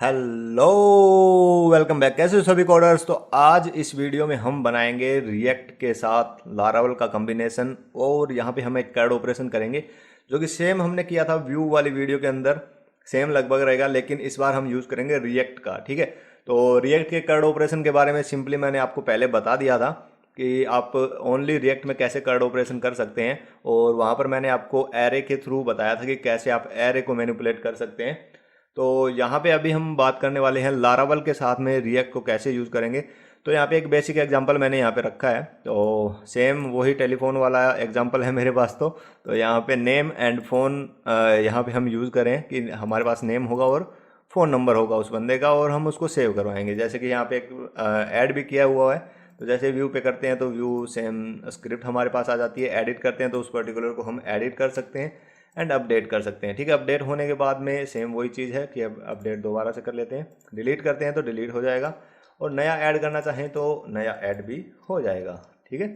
Hello, welcome back. कैसे हो सभी कोडर्स। तो आज इस वीडियो में हम बनाएंगे रिएक्ट के साथ लारावल का कॉम्बिनेशन और यहाँ पे हम एक कैड ऑपरेशन करेंगे जो कि सेम हमने किया था व्यू वाली वीडियो के अंदर, सेम लगभग रहेगा, लेकिन इस बार हम यूज़ करेंगे रिएक्ट का। ठीक है, तो रिएक्ट के कैड ऑपरेशन के बारे में सिंपली मैंने आपको पहले बता दिया था कि आप ओनली रिएक्ट में कैसे कैड ऑपरेशन कर सकते हैं, और वहाँ पर मैंने आपको एरे के थ्रू बताया था कि कैसे आप एरे को मैनिपुलेट कर सकते हैं। तो यहाँ पे अभी हम बात करने वाले हैं लारावल के साथ में रिएक्ट को कैसे यूज़ करेंगे। तो यहाँ पे एक बेसिक एग्जांपल मैंने यहाँ पे रखा है, तो सेम वही टेलीफोन वाला एग्जांपल है मेरे पास। तो यहाँ पे नेम एंड फ़ोन यहाँ पे हम यूज़ करें कि हमारे पास नेम होगा और फ़ोन नंबर होगा उस बंदे का, और हम उसको सेव करवाएंगे। जैसे कि यहाँ पे एक ऐड भी किया हुआ है, तो जैसे व्यू पे करते हैं तो व्यू सेम स्क्रिप्ट हमारे पास आ जाती है। एडिट करते हैं तो उस पर्टिकुलर को हम एडिट कर सकते हैं एंड अपडेट कर सकते हैं। ठीक है, अपडेट होने के बाद में सेम वही चीज़ है कि अब अपडेट दोबारा से कर लेते हैं। डिलीट करते हैं तो डिलीट हो जाएगा, और नया ऐड करना चाहें तो नया ऐड भी हो जाएगा। ठीक है,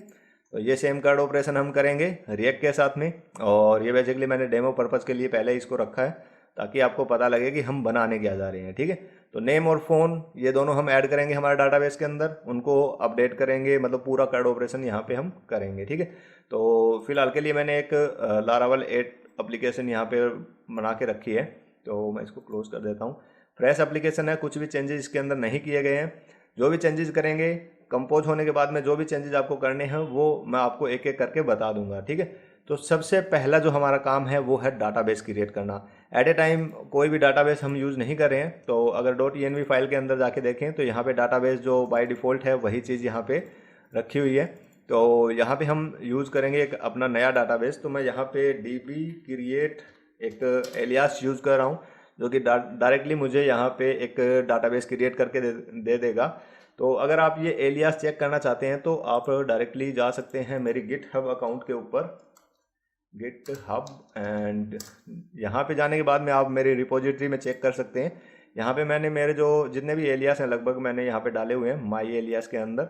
तो ये सेम कार्ड ऑपरेशन हम करेंगे रिएक्ट के साथ में, और ये बेसिकली मैंने डेमो पर्पज़ के लिए पहले इसको रखा है ताकि आपको पता लगे कि हम बनाने क्या जा रहे हैं। ठीक है, तो नेम और फ़ोन ये दोनों हम ऐड करेंगे हमारे डाटाबेस के अंदर, उनको अपडेट करेंगे, मतलब पूरा कार्ड ऑपरेशन यहाँ पे हम करेंगे। ठीक है, तो फिलहाल के लिए मैंने एक लारावल 8 एप्लीकेशन यहाँ पे बना के रखी है, तो मैं इसको क्लोज कर देता हूँ। फ्रेश एप्लीकेशन है, कुछ भी चेंजेस इसके अंदर नहीं किए गए हैं। जो भी चेंजेस करेंगे कंपोज होने के बाद में, जो भी चेंजेस आपको करने हैं वो मैं आपको एक एक करके बता दूंगा। ठीक है, तो सबसे पहला जो हमारा काम है वो है डाटाबेस क्रिएट करना। एट ए टाइम कोई भी डाटाबेस हम यूज़ नहीं कर रहे हैं, तो अगर .env फाइल के अंदर जाके देखें तो यहाँ पे डाटाबेस जो बाय डिफ़ॉल्ट है वही चीज़ यहाँ पे रखी हुई है। तो यहाँ पे हम यूज़ करेंगे एक अपना नया डाटाबेस। तो मैं यहाँ पे db क्रिएट एक एलियास यूज़ कर रहा हूँ, जो कि डायरेक्टली मुझे यहाँ पे एक डाटाबेस क्रिएट करके दे देगा। तो अगर आप ये एलियास चेक करना चाहते हैं तो आप डायरेक्टली जा सकते हैं मेरी गिटहब अकाउंट के ऊपर, गिटहब, एंड यहाँ पे जाने के बाद में आप मेरी रिपोजिटरी में चेक कर सकते हैं। यहाँ पे मैंने मेरे जो जितने भी एलियास हैं लगभग मैंने यहाँ पे डाले हुए हैं माई एलियास के अंदर।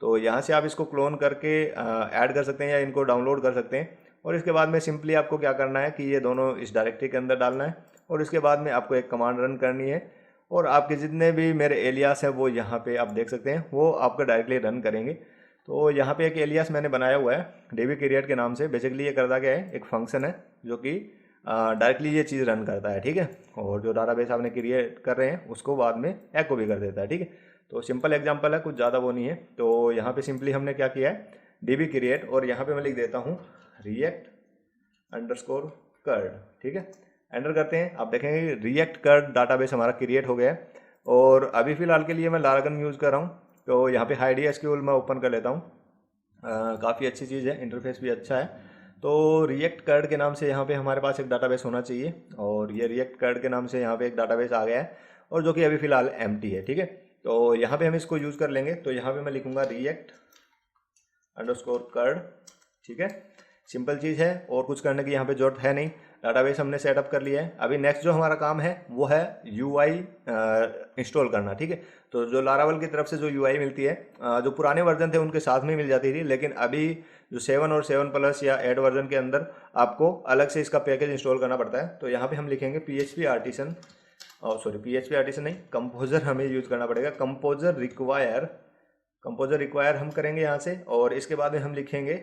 तो यहाँ से आप इसको क्लोन करके ऐड कर सकते हैं या इनको डाउनलोड कर सकते हैं, और इसके बाद में सिंपली आपको क्या करना है कि ये दोनों इस डायरेक्टरी के अंदर डालना है, और इसके बाद में आपको एक कमांड रन करनी है, और आपके जितने भी मेरे एलियास हैं वो यहाँ पे आप देख सकते हैं, वो आपका डायरेक्टली रन करेंगे। तो यहाँ पे एक एलियास मैंने बनाया हुआ है db क्रिएट के नाम से। बेसिकली ये करता क्या है, एक फंक्शन है जो कि डायरेक्टली ये चीज़ रन करता है। ठीक है, और जो डाटाबेस आपने क्रिएट कर रहे हैं उसको बाद में एको भी कर देता है। ठीक है, तो सिंपल एग्जांपल है, कुछ ज़्यादा वो नहीं है। तो यहाँ पे सिंपली हमने क्या किया है, db क्रिएट, और यहाँ पे मैं लिख देता हूँ रिएक्ट अंडरस्कोर कर्ड। ठीक है, एंटर करते हैं, आप देखेंगे रिएक्ट कर्ड डाटाबेस हमारा क्रिएट हो गया है। और अभी फ़िलहाल के लिए मैं लारागन यूज़ कर रहा हूँ, तो यहाँ पे हाइडी एसक्यूएल मैं ओपन कर लेता हूँ। काफ़ी अच्छी चीज़ है, इंटरफेस भी अच्छा है। तो रिएक्ट कर्ड के नाम से यहाँ पे हमारे पास एक डाटाबेस होना चाहिए, और ये रिएक्ट कर्ड के नाम से यहाँ पे एक डाटाबेस आ गया है, और जो कि अभी फ़िलहाल एम्प्टी है। ठीक है, तो यहाँ पे हम इसको यूज़ कर लेंगे। तो यहाँ पे मैं लिखूँगा रिएक्ट अंडरस्कोर कर्ड। ठीक है, सिंपल चीज़ है, और कुछ करने की यहाँ पे जरूरत है नहीं। डाटाबेस हमने सेटअप कर लिया है। अभी नेक्स्ट जो हमारा काम है वो है यूआई इंस्टॉल करना। ठीक है, तो जो लारावल की तरफ से जो यूआई मिलती है, जो पुराने वर्जन थे उनके साथ में मिल जाती थी, लेकिन अभी जो 7 और 7 प्लस या 8 वर्जन के अंदर आपको अलग से इसका पैकेज इंस्टॉल करना पड़ता है। तो यहाँ पे हम लिखेंगे PHP आर्टिसन, PHP आर्टिसन नहीं, कंपोजर हमें यूज़ करना पड़ेगा। कंपोजर रिक्वायर हम करेंगे यहाँ से, और इसके बाद में हम लिखेंगे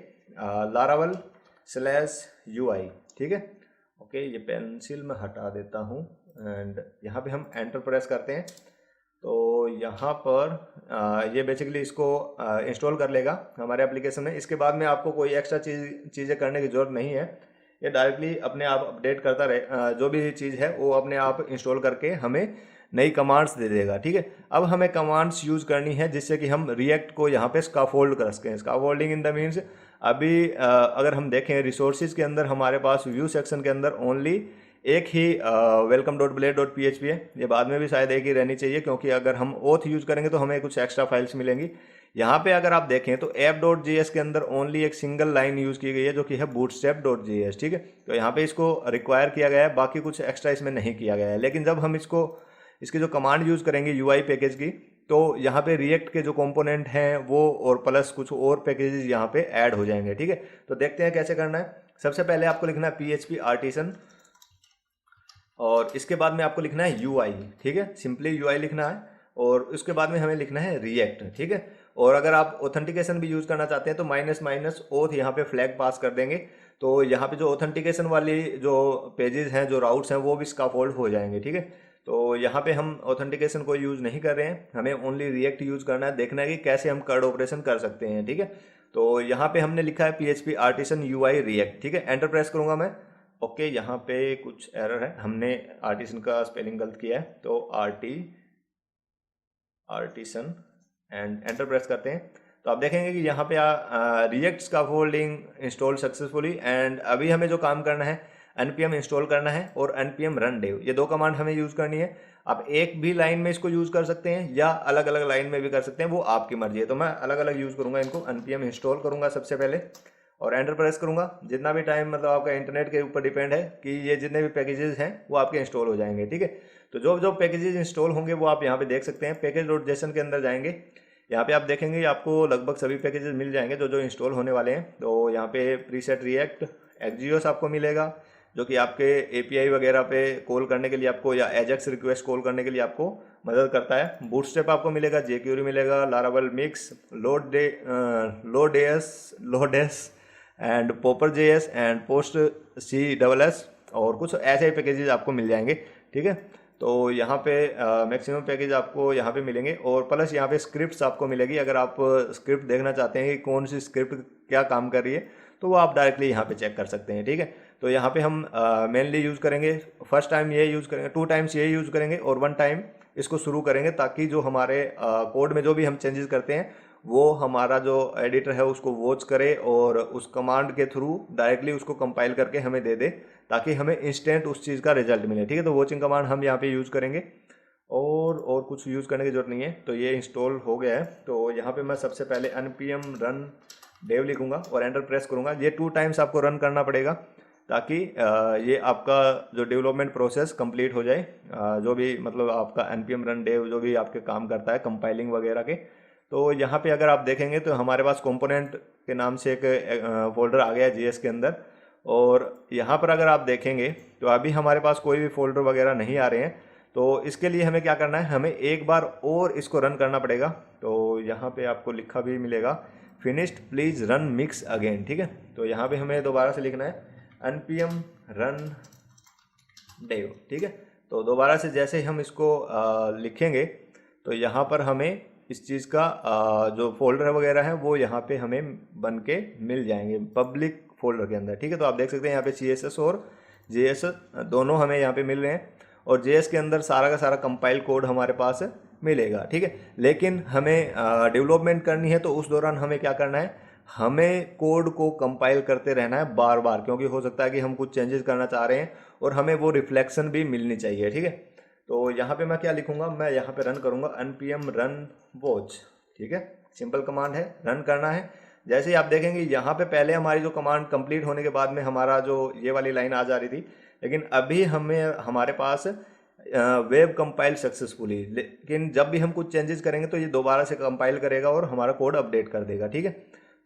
Laravel/UI। ठीक है, ओके, ये पेंसिल मैं हटा देता हूँ, एंड यहाँ पे हम एंटर प्रेस करते हैं। तो यहाँ पर ये बेसिकली इसको इंस्टॉल कर लेगा हमारे एप्लीकेशन में। इसके बाद में आपको कोई एक्स्ट्रा चीज़ें करने की ज़रूरत नहीं है, ये डायरेक्टली अपने आप अपडेट करता रहे। जो भी चीज़ है वो अपने आप इंस्टॉल करके हमें नई कमांड्स दे देगा। ठीक है, अब हमें कमांड्स यूज़ करनी है जिससे कि हम रिएक्ट को यहाँ पे स्काफोल्ड कर सकें। स्काफोल्डिंग इन द मीन्स, अभी अगर हम देखें रिसोर्सेज के अंदर हमारे पास व्यू सेक्शन के अंदर ओनली एक ही welcome.blade.php है। ये बाद में भी शायद एक ही रहनी चाहिए, क्योंकि अगर हम ओथ यूज़ करेंगे तो हमें कुछ एक्स्ट्रा फाइल्स मिलेंगी। यहाँ पे अगर आप देखें तो app.js के अंदर ओनली एक सिंगल लाइन यूज़ की गई है जो कि है bootstrap.js। ठीक है, तो यहाँ पे इसको रिक्वायर किया गया है, बाकी कुछ एक्स्ट्रा इसमें नहीं किया गया है। लेकिन जब हम इसकी जो कमांड यूज़ करेंगे यूआई पैकेज की, तो यहाँ पे रिएक्ट के जो कंपोनेंट हैं वो और प्लस कुछ और पैकेजेस यहाँ पे ऐड हो जाएंगे। ठीक है, तो देखते हैं कैसे करना है। सबसे पहले आपको लिखना है PHP आर्टिसन और इसके बाद में आपको लिखना है यूआई, ठीक है, सिंपली यूआई लिखना है। और उसके बाद में हमें लिखना है रिएक्ट, ठीक है। और अगर आप ऑथेंटिकेशन भी यूज़ करना चाहते हैं तो माइनस माइनस ओथ यहाँ पे फ्लैग पास कर देंगे। तो यहाँ पे जो ऑथेंटिकेशन वाली जो पेजेस हैं, जो राउट्स हैं, वो भी स्कैफोल्ड हो जाएंगे, ठीक है। तो यहाँ पे हम ऑथेंटिकेशन को यूज़ नहीं कर रहे हैं, हमें ओनली रिएक्ट यूज़ करना है, देखना है कि कैसे हम कर्ड ऑपरेशन कर सकते हैं, ठीक है। तो यहाँ पे हमने लिखा है PHP आर्टिसन UI रिएक्ट, ठीक है। एंटर प्रेस करूँगा मैं। ओके, यहाँ पे कुछ एरर है, हमने आर्टिसन का स्पेलिंग गलत किया है, तो आर्टिसन एंड एंटर प्रेस करते हैं। तो आप देखेंगे कि यहाँ पे react scaffolding install successfully. And अभी हमें जो काम करना है, npm इंस्टॉल करना है और npm रन dev, ये 2 कमांड हमें यूज़ करनी है। आप एक भी लाइन में इसको यूज़ कर सकते हैं या अलग अलग लाइन में भी कर सकते हैं, वो आपकी मर्जी है। तो मैं अलग अलग यूज़ करूँगा इनको। npm इंस्टॉल करूँगा सबसे पहले और एंटर प्रेस करूँगा। जितना भी टाइम, मतलब आपका इंटरनेट के ऊपर डिपेंड है कि ये जितने भी पैकेजेस हैं वो आपके इंस्टॉल हो जाएंगे, ठीक है। तो जो जो पैकेजेस इंस्टॉल होंगे वो आप यहाँ पे देख सकते हैं। पैकेज.json के अंदर जाएंगे, यहाँ पे आप देखेंगे आपको लगभग सभी पैकेजेस मिल जाएंगे जो जो इंस्टॉल होने वाले हैं। तो यहाँ पे प्रीसेट रिएक्ट एक्जियोस आपको मिलेगा, जो कि आपके API वगैरह पे कॉल करने के लिए आपको, या एजेक्स रिक्वेस्ट कॉल करने के लिए आपको मदद करता है। बूटस्ट्रैप आपको मिलेगा, jQuery मिलेगा, Laravel mix, lodash and popper.js and PostCSS और कुछ ऐसे पैकेजेस आपको मिल जाएंगे, ठीक है। तो यहाँ पे मैक्सिमम पैकेज आपको यहाँ पे मिलेंगे और प्लस यहाँ पे स्क्रिप्ट्स आपको मिलेगी। अगर आप स्क्रिप्ट देखना चाहते हैं कि कौन सी स्क्रिप्ट क्या काम कर रही है, तो वो आप डायरेक्टली यहाँ पे चेक कर सकते हैं, ठीक है। तो यहाँ पे हम मेनली यूज़ करेंगे, फर्स्ट टाइम ये यूज़ करेंगे, 2 टाइम्स ये यूज़ करेंगे और 1 टाइम इसको शुरू करेंगे, ताकि जो हमारे कोड में जो भी हम चेंजेस करते हैं वो हमारा जो एडिटर है उसको वॉच करे और उस कमांड के थ्रू डायरेक्टली उसको कंपाइल करके हमें दे दे, ताकि हमें इंस्टेंट उस चीज़ का रिजल्ट मिले, ठीक है। तो वॉचिंग कमांड हम यहाँ पे यूज़ करेंगे और कुछ यूज़ करने की जरूरत नहीं है। तो ये इंस्टॉल हो गया है। तो यहाँ पे मैं सबसे पहले npm रन dev लिखूंगा और एंटर प्रेस करूँगा। ये 2 टाइम्स आपको रन करना पड़ेगा, ताकि ये आपका जो डेवलपमेंट प्रोसेस कंप्लीट हो जाए। जो भी, मतलब आपका npm रन dev जो भी आपके काम करता है कंपाइलिंग वगैरह के। तो यहाँ पे अगर आप देखेंगे तो हमारे पास कंपोनेंट के नाम से एक फोल्डर आ गया JS के अंदर। और यहाँ पर अगर आप देखेंगे तो अभी हमारे पास कोई भी फोल्डर वगैरह नहीं आ रहे हैं। तो इसके लिए हमें क्या करना है, हमें एक बार और इसको रन करना पड़ेगा। तो यहाँ पे आपको लिखा भी मिलेगा finished please run mix again, ठीक है। तो यहाँ पे हमें दोबारा से लिखना है npm रन dev, ठीक है। तो दोबारा से जैसे हम इसको लिखेंगे तो यहाँ पर हमें इस चीज़ का जो फोल्डर वगैरह है वो यहाँ पे हमें बन के मिल जाएंगे पब्लिक फोल्डर के अंदर, ठीक है। तो आप देख सकते हैं यहाँ पे CSS और JS दोनों हमें यहाँ पे मिल रहे हैं और JS के अंदर सारा का सारा कंपाइल कोड हमारे पास मिलेगा, ठीक है। लेकिन हमें डेवलपमेंट करनी है, तो उस दौरान हमें क्या करना है, हमें कोड को कंपाइल करते रहना है बार बार, क्योंकि हो सकता है कि हम कुछ चेंजेस करना चाह रहे हैं और हमें वो रिफ्लेक्शन भी मिलनी चाहिए, ठीक है। तो यहाँ पे मैं क्या लिखूंगा, मैं यहाँ पे रन करूँगा npm रन वॉच, ठीक है। सिंपल कमांड है, रन करना है। जैसे ही आप देखेंगे यहाँ पे पहले हमारी जो कमांड कंप्लीट होने के बाद में हमारा जो ये वाली लाइन आ जा रही थी, लेकिन अभी हमारे पास वेब कंपाइल सक्सेसफुली। लेकिन जब भी हम कुछ चेंजेस करेंगे तो ये दोबारा से कंपाइल करेगा और हमारा कोड अपडेट कर देगा, ठीक है।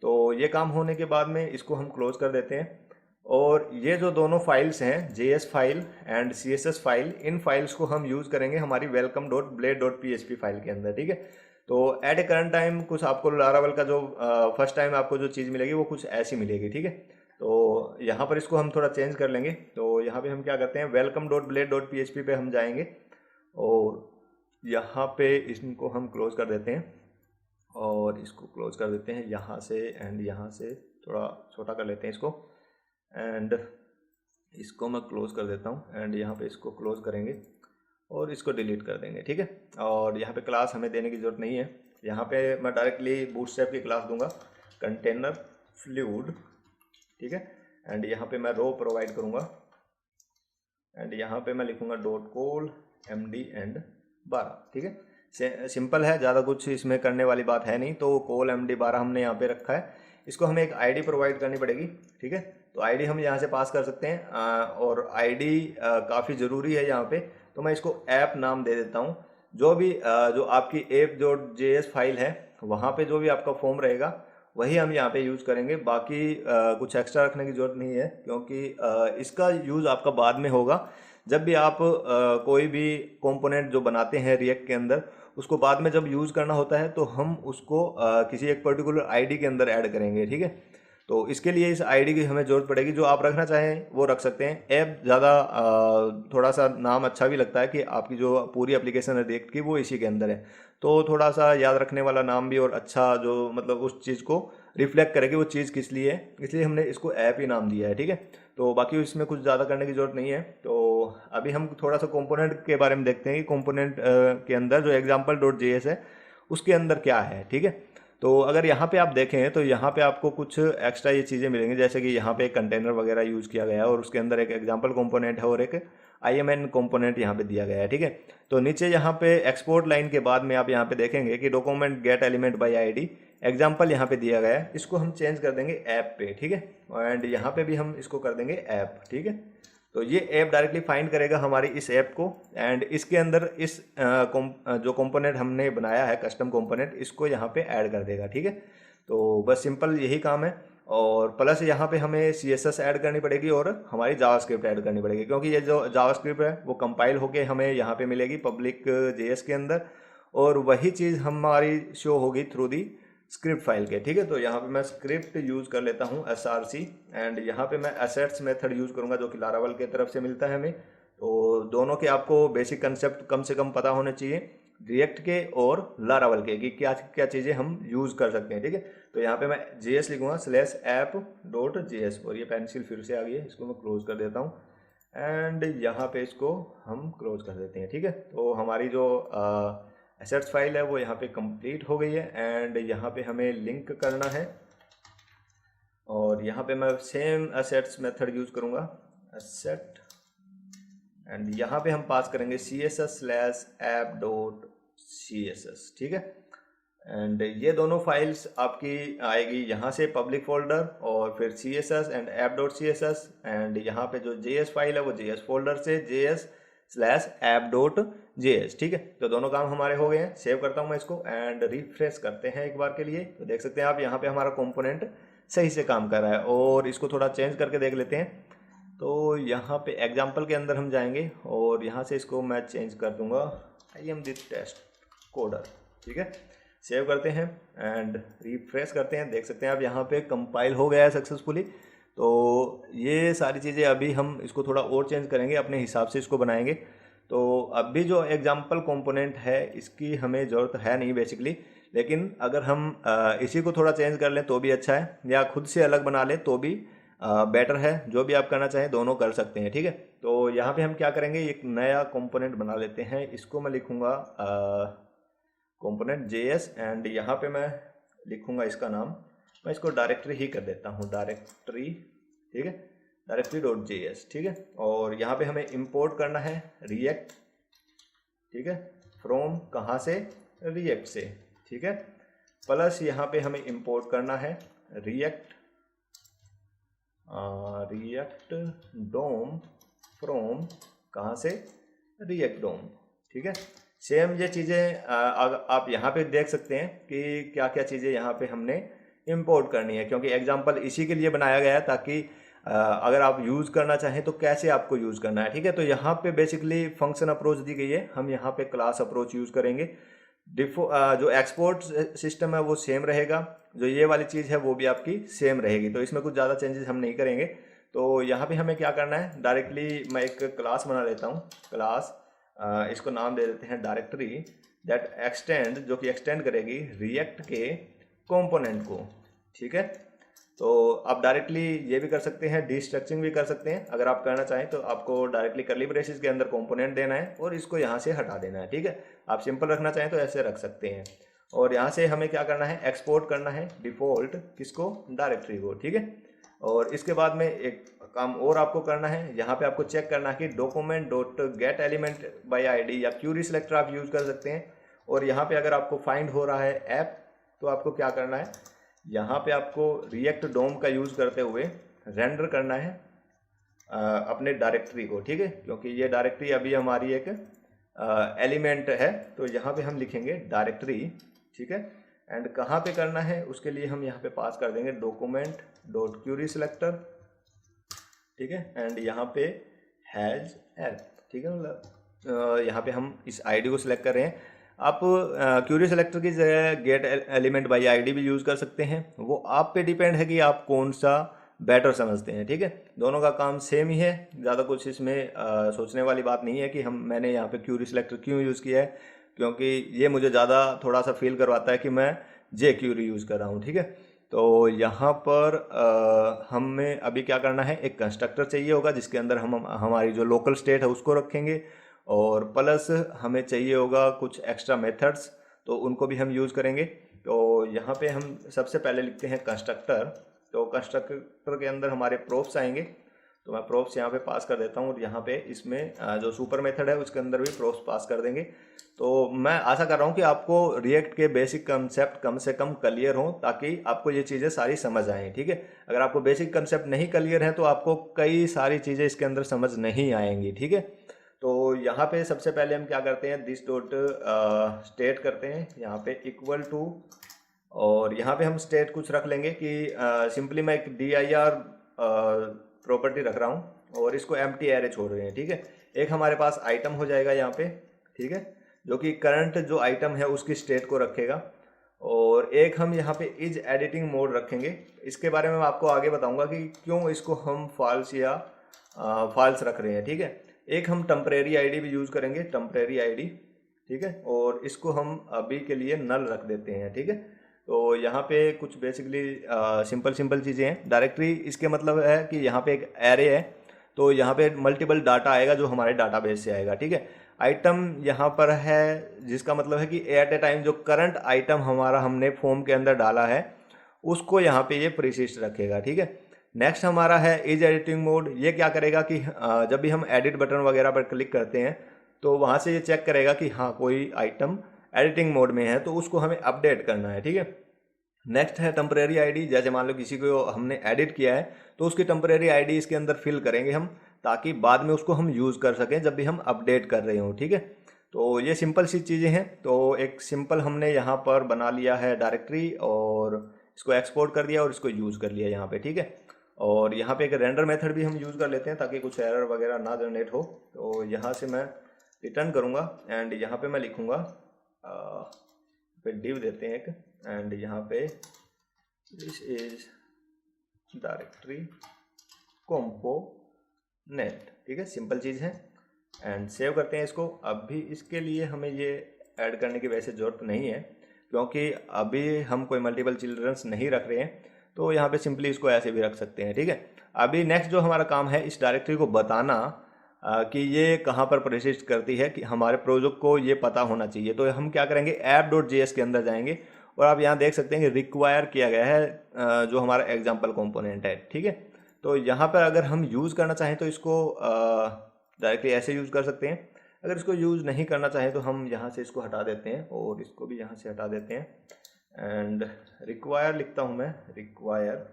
तो ये काम होने के बाद में इसको हम क्लोज कर देते हैं। और ये जो दोनों फाइल्स हैं, JS file and CSS file, in files को हम यूज़ करेंगे हमारी welcome.blade.php फाइल के अंदर, ठीक है। तो एट ए करंट टाइम कुछ आपको लारावल का जो फर्स्ट टाइम आपको जो चीज़ मिलेगी वो कुछ ऐसी मिलेगी, ठीक है। तो यहाँ पर इसको हम थोड़ा चेंज कर लेंगे। तो यहाँ पे हम क्या करते हैं, welcome.blade.php पे हम जाएंगे और यहाँ पे इसको हम क्लोज कर देते हैं और इसको क्लोज कर देते हैं यहाँ से एंड यहाँ से थोड़ा छोटा कर लेते हैं इसको एंड इसको मैं क्लोज कर देता हूँ एंड यहाँ पे इसको क्लोज करेंगे और इसको डिलीट कर देंगे, ठीक है। और यहाँ पे क्लास हमें देने की ज़रूरत नहीं है। यहाँ पे मैं डायरेक्टली बूटस्ट्रैप की क्लास दूंगा कंटेनर फ्लूइड, ठीक है। एंड यहाँ पे मैं रो प्रोवाइड करूँगा एंड यहाँ पे मैं लिखूँगा .col md एंड 12, ठीक है। सिंपल है, ज़्यादा कुछ इसमें करने वाली बात है नहीं। तो col md 12 हमने यहाँ पे रखा है। इसको हमें एक आईडी प्रोवाइड करनी पड़ेगी, ठीक है। तो आईडी हम यहाँ से पास कर सकते हैं और आईडी काफ़ी ज़रूरी है यहाँ पे। तो मैं इसको ऐप नाम दे देता हूँ। जो भी जो आपकी app.js फाइल है वहाँ पे जो भी आपका फॉर्म रहेगा वही हम यहाँ पे यूज़ करेंगे। बाकी कुछ एक्स्ट्रा रखने की ज़रूरत नहीं है, क्योंकि इसका यूज़ आपका बाद में होगा जब भी आप कोई भी कंपोनेंट जो बनाते हैं रिएक्ट के अंदर, उसको बाद में जब यूज़ करना होता है तो हम उसको किसी एक पर्टिकुलर आईडी के अंदर ऐड करेंगे, ठीक है। तो इसके लिए इस आईडी की हमें ज़रूरत पड़ेगी। जो आप रखना चाहें वो रख सकते हैं। ऐप ज़्यादा थोड़ा सा नाम अच्छा भी लगता है कि आपकी जो पूरी एप्लीकेशन है रिएक्ट की वो इसी के अंदर है, तो थोड़ा सा याद रखने वाला नाम भी और अच्छा जो मतलब उस चीज़ को रिफ्लेक्ट करेगी वो चीज़ किस लिए है, इसलिए हमने इसको ऐप ही नाम दिया है, ठीक है। तो बाकी इसमें कुछ ज़्यादा करने की ज़रूरत नहीं है। तो अभी हम थोड़ा सा कंपोनेंट के बारे में देखते हैं कि कंपोनेंट के अंदर जो एग्जाम्पल डॉट जेएस है उसके अंदर क्या है, ठीक है। तो अगर यहाँ पे आप देखें तो यहाँ पे आपको कुछ एक्स्ट्रा ये चीज़ें मिलेंगी, जैसे कि यहाँ पे एक कंटेनर वगैरह यूज़ किया गया है और उसके अंदर एक एग्जाम्पल कंपोनेंट है और एक IMN कंपोनेंट यहाँ पे दिया गया है, ठीक है। तो नीचे यहाँ पे एक्सपोर्ट लाइन के बाद में आप यहाँ पे देखेंगे कि document gate element by ID example यहाँ पे दिया गया है, इसको हम चेंज कर देंगे ऐप पे, ठीक है। एंड यहाँ पे भी हम इसको कर देंगे ऐप, ठीक है। तो ये ऐप डायरेक्टली फाइंड करेगा हमारी इस ऐप को एंड इसके अंदर इस जो कंपोनेंट हमने बनाया है कस्टम कंपोनेंट, इसको यहाँ पे ऐड कर देगा, ठीक है। तो बस सिंपल यही काम है। और प्लस यहाँ पे हमें CSS ऐड करनी पड़ेगी और हमारी जावास्क्रिप्ट ऐड करनी पड़ेगी, क्योंकि ये जो जावास्क्रिप्ट है वो कंपाइल होके हमें यहाँ पे मिलेगी पब्लिक JS के अंदर, और वही चीज़ हमारी शो होगी थ्रू दी स्क्रिप्ट फाइल के, ठीक है। तो यहाँ पे मैं स्क्रिप्ट यूज़ कर लेता हूँ SRC एंड यहाँ पे मैं एसेट्स मेथड यूज़ करूँगा जो कि लारावल के तरफ से मिलता है हमें। तो दोनों के आपको बेसिक कंसेप्ट कम से कम पता होने चाहिए, रिएक्ट के और लारावल के, कि क्या क्या चीज़ें हम यूज़ कर सकते हैं, ठीक है। तो यहाँ पे मैं JS लिखूँगा /app.js, और ये पेंसिल फिर से आ गई है, इसको मैं क्लोज कर देता हूँ एंड यहाँ पे इसको हम क्लोज कर देते हैं, ठीक है। तो हमारी जो एसेट्स फाइल है वो यहाँ पे कंप्लीट हो गई है एंड यहाँ पे हमें लिंक करना है, और यहाँ पे मैं सेम एसेट्स मेथड यूज़ करूँगा एसेट एंड यहाँ पे हम पास करेंगे CSS/app.css, ठीक है। एंड ये दोनों फाइल्स आपकी आएगी यहाँ से पब्लिक फोल्डर, और फिर CSS एंड app.css एंड यहाँ पे जो JS फाइल है वो JS फोल्डर से JS/app.js, ठीक है। तो दोनों काम हमारे हो गए हैं। सेव करता हूँ मैं इसको एंड रिफ्रेश करते हैं एक बार के लिए, तो देख सकते हैं आप यहाँ पे हमारा कंपोनेंट सही से काम कर रहा है। और इसको थोड़ा चेंज करके देख लेते हैं। तो यहाँ पे एग्जाम्पल के अंदर हम जाएंगे और यहाँ से इसको मैं चेंज कर दूंगा I am the test coder, ठीक है। सेव करते हैं एंड रिफ्रेश करते हैं, देख सकते हैं आप यहाँ पे कंपाइल हो गया है सक्सेसफुली। तो ये सारी चीज़ें अभी हम इसको थोड़ा और चेंज करेंगे, अपने हिसाब से इसको बनाएंगे। तो अभी जो एग्जाम्पल कंपोनेंट है इसकी हमें ज़रूरत है नहीं बेसिकली, लेकिन अगर हम इसी को थोड़ा चेंज कर लें तो भी अच्छा है, या खुद से अलग बना लें तो भी बेटर है। जो भी आप करना चाहें दोनों कर सकते हैं, ठीक है। तो यहाँ पे हम क्या करेंगे, एक नया कंपोनेंट बना लेते हैं, इसको मैं लिखूँगा कंपोनेंट JS एंड यहाँ पे मैं लिखूँगा इसका नाम, मैं इसको डायरेक्टरी ही कर देता हूँ, डायरेक्टरी, ठीक है, directory.js, ठीक है। और यहाँ पे हमें इंपोर्ट करना है रिएक्ट, ठीक है, फ्रॉम कहाँ से, रिएक्ट से, ठीक है। प्लस यहाँ पे हमें इंपोर्ट करना है रिएक्ट डोम फ्रॉम कहाँ से, रिएक्ट डोम, ठीक है। सेम ये चीज़ें आप यहाँ पे देख सकते हैं कि क्या क्या चीज़ें यहाँ पे हमने इंपोर्ट करनी है, क्योंकि एग्जांपल इसी के लिए बनाया गया है ताकि अगर आप यूज़ करना चाहें तो कैसे आपको यूज़ करना है, ठीक है। तो यहाँ पे बेसिकली फंक्शन अप्रोच दी गई है, हम यहाँ पे क्लास अप्रोच यूज़ करेंगे। जो एक्सपोर्ट सिस्टम है वो सेम रहेगा, जो ये वाली चीज़ है वो भी आपकी सेम रहेगी, तो इसमें कुछ ज़्यादा चेंजेस हम नहीं करेंगे। तो यहाँ पे हमें क्या करना है, डायरेक्टली मैं एक क्लास बना लेता हूँ, क्लास इसको नाम दे देते हैं डायरेक्टरी दैट एक्सटेंड, जो कि एक्सटेंड करेगी रिएक्ट के कंपोनेंट को, ठीक है। तो आप डायरेक्टली ये भी कर सकते हैं, डिस्ट्रक्चरिंग भी कर सकते हैं। अगर आप करना चाहें तो आपको डायरेक्टली कर्ली ब्रेसेस के अंदर कंपोनेंट देना है और इसको यहाँ से हटा देना है, ठीक है। आप सिंपल रखना चाहें तो ऐसे रख सकते हैं। और यहाँ से हमें क्या करना है, एक्सपोर्ट करना है डिफ़ॉल्ट किसको, डायरेक्टरी को, ठीक है। और इसके बाद में एक काम और आपको करना है, यहाँ पे आपको चेक करना है कि document dot gate element by ID या क्यूरी सेलेक्टर आप यूज़ कर सकते हैं। और यहाँ पे अगर आपको फाइंड हो रहा है ऐप, तो आपको क्या करना है, यहाँ पे आपको रिएक्ट डोम का यूज़ करते हुए रेंडर करना है अपने डायरेक्टरी को, ठीक है, क्योंकि ये डायरेक्टरी अभी हमारी एक एलिमेंट है। तो यहाँ पे हम लिखेंगे डायरेक्टरी, ठीक है। एंड कहाँ पे करना है उसके लिए हम यहाँ पे पास कर देंगे डॉक्यूमेंट डॉट क्यूरी सेलेक्टर, ठीक है। एंड यहाँ पे हैज़ हेल्प, ठीक है। मतलब यहाँ पे हम इस आईडी को सिलेक्ट कर रहे हैं। आप क्यूरी सेलेक्टर की जगह गेट एलिमेंट बाई आईडी भी यूज़ कर सकते हैं, वो आप पे डिपेंड है कि आप कौन सा बेटर समझते हैं, ठीक है। दोनों का काम सेम ही है, ज़्यादा कुछ इसमें सोचने वाली बात नहीं है कि मैंने यहाँ पे क्यूरी सेलेक्टर क्यों यूज़ किया है, क्योंकि ये मुझे ज़्यादा थोड़ा सा फील करवाता है कि मैं जे क्यूरी यूज़ कर रहा हूँ, ठीक है। तो यहाँ पर हमें अभी क्या करना है, एक कंस्ट्रक्टर चाहिए होगा जिसके अंदर हम हमारी जो लोकल स्टेट है उसको रखेंगे, और प्लस हमें चाहिए होगा कुछ एक्स्ट्रा मेथड्स, तो उनको भी हम यूज़ करेंगे। तो यहाँ पे हम सबसे पहले लिखते हैं कंस्ट्रक्टर। तो कंस्ट्रक्टर के अंदर हमारे प्रोप्स आएंगे, तो मैं प्रोप्स यहाँ पे पास कर देता हूँ, और यहाँ पे इसमें जो सुपर मेथड है उसके अंदर भी प्रोप्स पास कर देंगे। तो मैं आशा कर रहा हूँ कि आपको रिएक्ट के बेसिक कंसेप्ट कम से कम क्लियर हो, ताकि आपको ये चीज़ें सारी समझ आएँ, ठीक है। अगर आपको बेसिक कंसेप्ट नहीं क्लियर है तो आपको कई सारी चीज़ें इसके अंदर समझ नहीं आएंगी, ठीक है। तो यहाँ पे सबसे पहले हम क्या करते हैं, दिस डॉट स्टेट करते हैं, यहाँ पे इक्वल टू, और यहाँ पे हम स्टेट कुछ रख लेंगे कि सिंपली मैं एक dir प्रॉपर्टी रख रहा हूँ और इसको एम्प्टी एरे छोड़ रहे हैं, ठीक है। एक हमारे पास आइटम हो जाएगा यहाँ पे, ठीक है, जो कि करंट जो आइटम है उसकी स्टेट को रखेगा, और एक हम यहाँ पे इज एडिटिंग मोड रखेंगे। इसके बारे में मैं आपको आगे बताऊंगा कि क्यों इसको हम फॉल्स या फॉल्स रख रहे हैं, ठीक है। एक हम टेम्परेरी आईडी भी यूज़ करेंगे, टेम्परेरी आईडी, ठीक है, और इसको हम अभी के लिए नल रख देते हैं, ठीक है। तो यहाँ पे कुछ बेसिकली सिंपल चीज़ें हैं। डायरेक्टरी इसके मतलब है कि यहाँ पे एक एरे है, तो यहाँ पे मल्टीपल डाटा आएगा जो हमारे डाटाबेस से आएगा, ठीक है। आइटम यहाँ पर है जिसका मतलब है कि एट ए टाइम जो करंट आइटम हमारा हमने फॉर्म के अंदर डाला है उसको यहाँ पे ये प्रिसिस्ट रखेगा, ठीक है। नेक्स्ट हमारा है इज एडिटिंग मोड। ये क्या करेगा कि जब भी हम एडिट बटन वगैरह पर क्लिक करते हैं तो वहाँ से ये चेक करेगा कि हाँ कोई आइटम एडिटिंग मोड में है, तो उसको हमें अपडेट करना है, ठीक है। नेक्स्ट है टेम्परेरी आईडी। जैसे मान लो किसी को हमने एडिट किया है तो उसकी टेम्परेरी आईडी इसके अंदर फिल करेंगे हम, ताकि बाद में उसको हम यूज़ कर सकें जब भी हम अपडेट कर रहे हों, ठीक है। तो ये सिंपल सी चीज़ें हैं। तो एक सिंपल हमने यहाँ पर बना लिया है डायरेक्टरी, और इसको एक्सपोर्ट कर दिया और इसको यूज़ कर लिया यहाँ पे, ठीक है। और यहाँ पे एक रेंडर मेथड भी हम यूज़ कर लेते हैं ताकि कुछ एरर वगैरह ना जनरेट हो। तो यहाँ से मैं रिटर्न करूँगा एंड यहाँ पे मैं लिखूँगा पे डिव देते हैं एक, एंड यहाँ पे दिस इज डायरेक्टरी कंपोनेंट, ठीक है, सिंपल चीज़ है। एंड सेव करते हैं इसको। अभी इसके लिए हमें ये ऐड करने की वैसे ज़रूरत नहीं है, क्योंकि अभी हम कोई मल्टीपल चिल्ड्रंस नहीं रख रहे हैं, तो यहाँ पे सिंपली इसको ऐसे भी रख सकते हैं, ठीक है। अभी नेक्स्ट जो हमारा काम है इस डायरेक्टरी को बताना कि ये कहाँ पर प्रशिष्ट करती है, कि हमारे प्रोजेक्ट को ये पता होना चाहिए। तो हम क्या करेंगे, app.js के अंदर जाएंगे और आप यहाँ देख सकते हैं कि रिक्वायर किया गया है जो हमारा एग्जाम्पल कंपोनेंट है, ठीक है। तो यहाँ पर अगर हम यूज़ करना चाहें तो इसको डायरेक्टली ऐसे यूज़ कर सकते हैं। अगर इसको यूज़ नहीं करना चाहें तो हम यहाँ से इसको हटा देते हैं और इसको भी यहाँ से हटा देते हैं, एंड रिक्वायर लिखता हूँ मैं, रिक्वायर,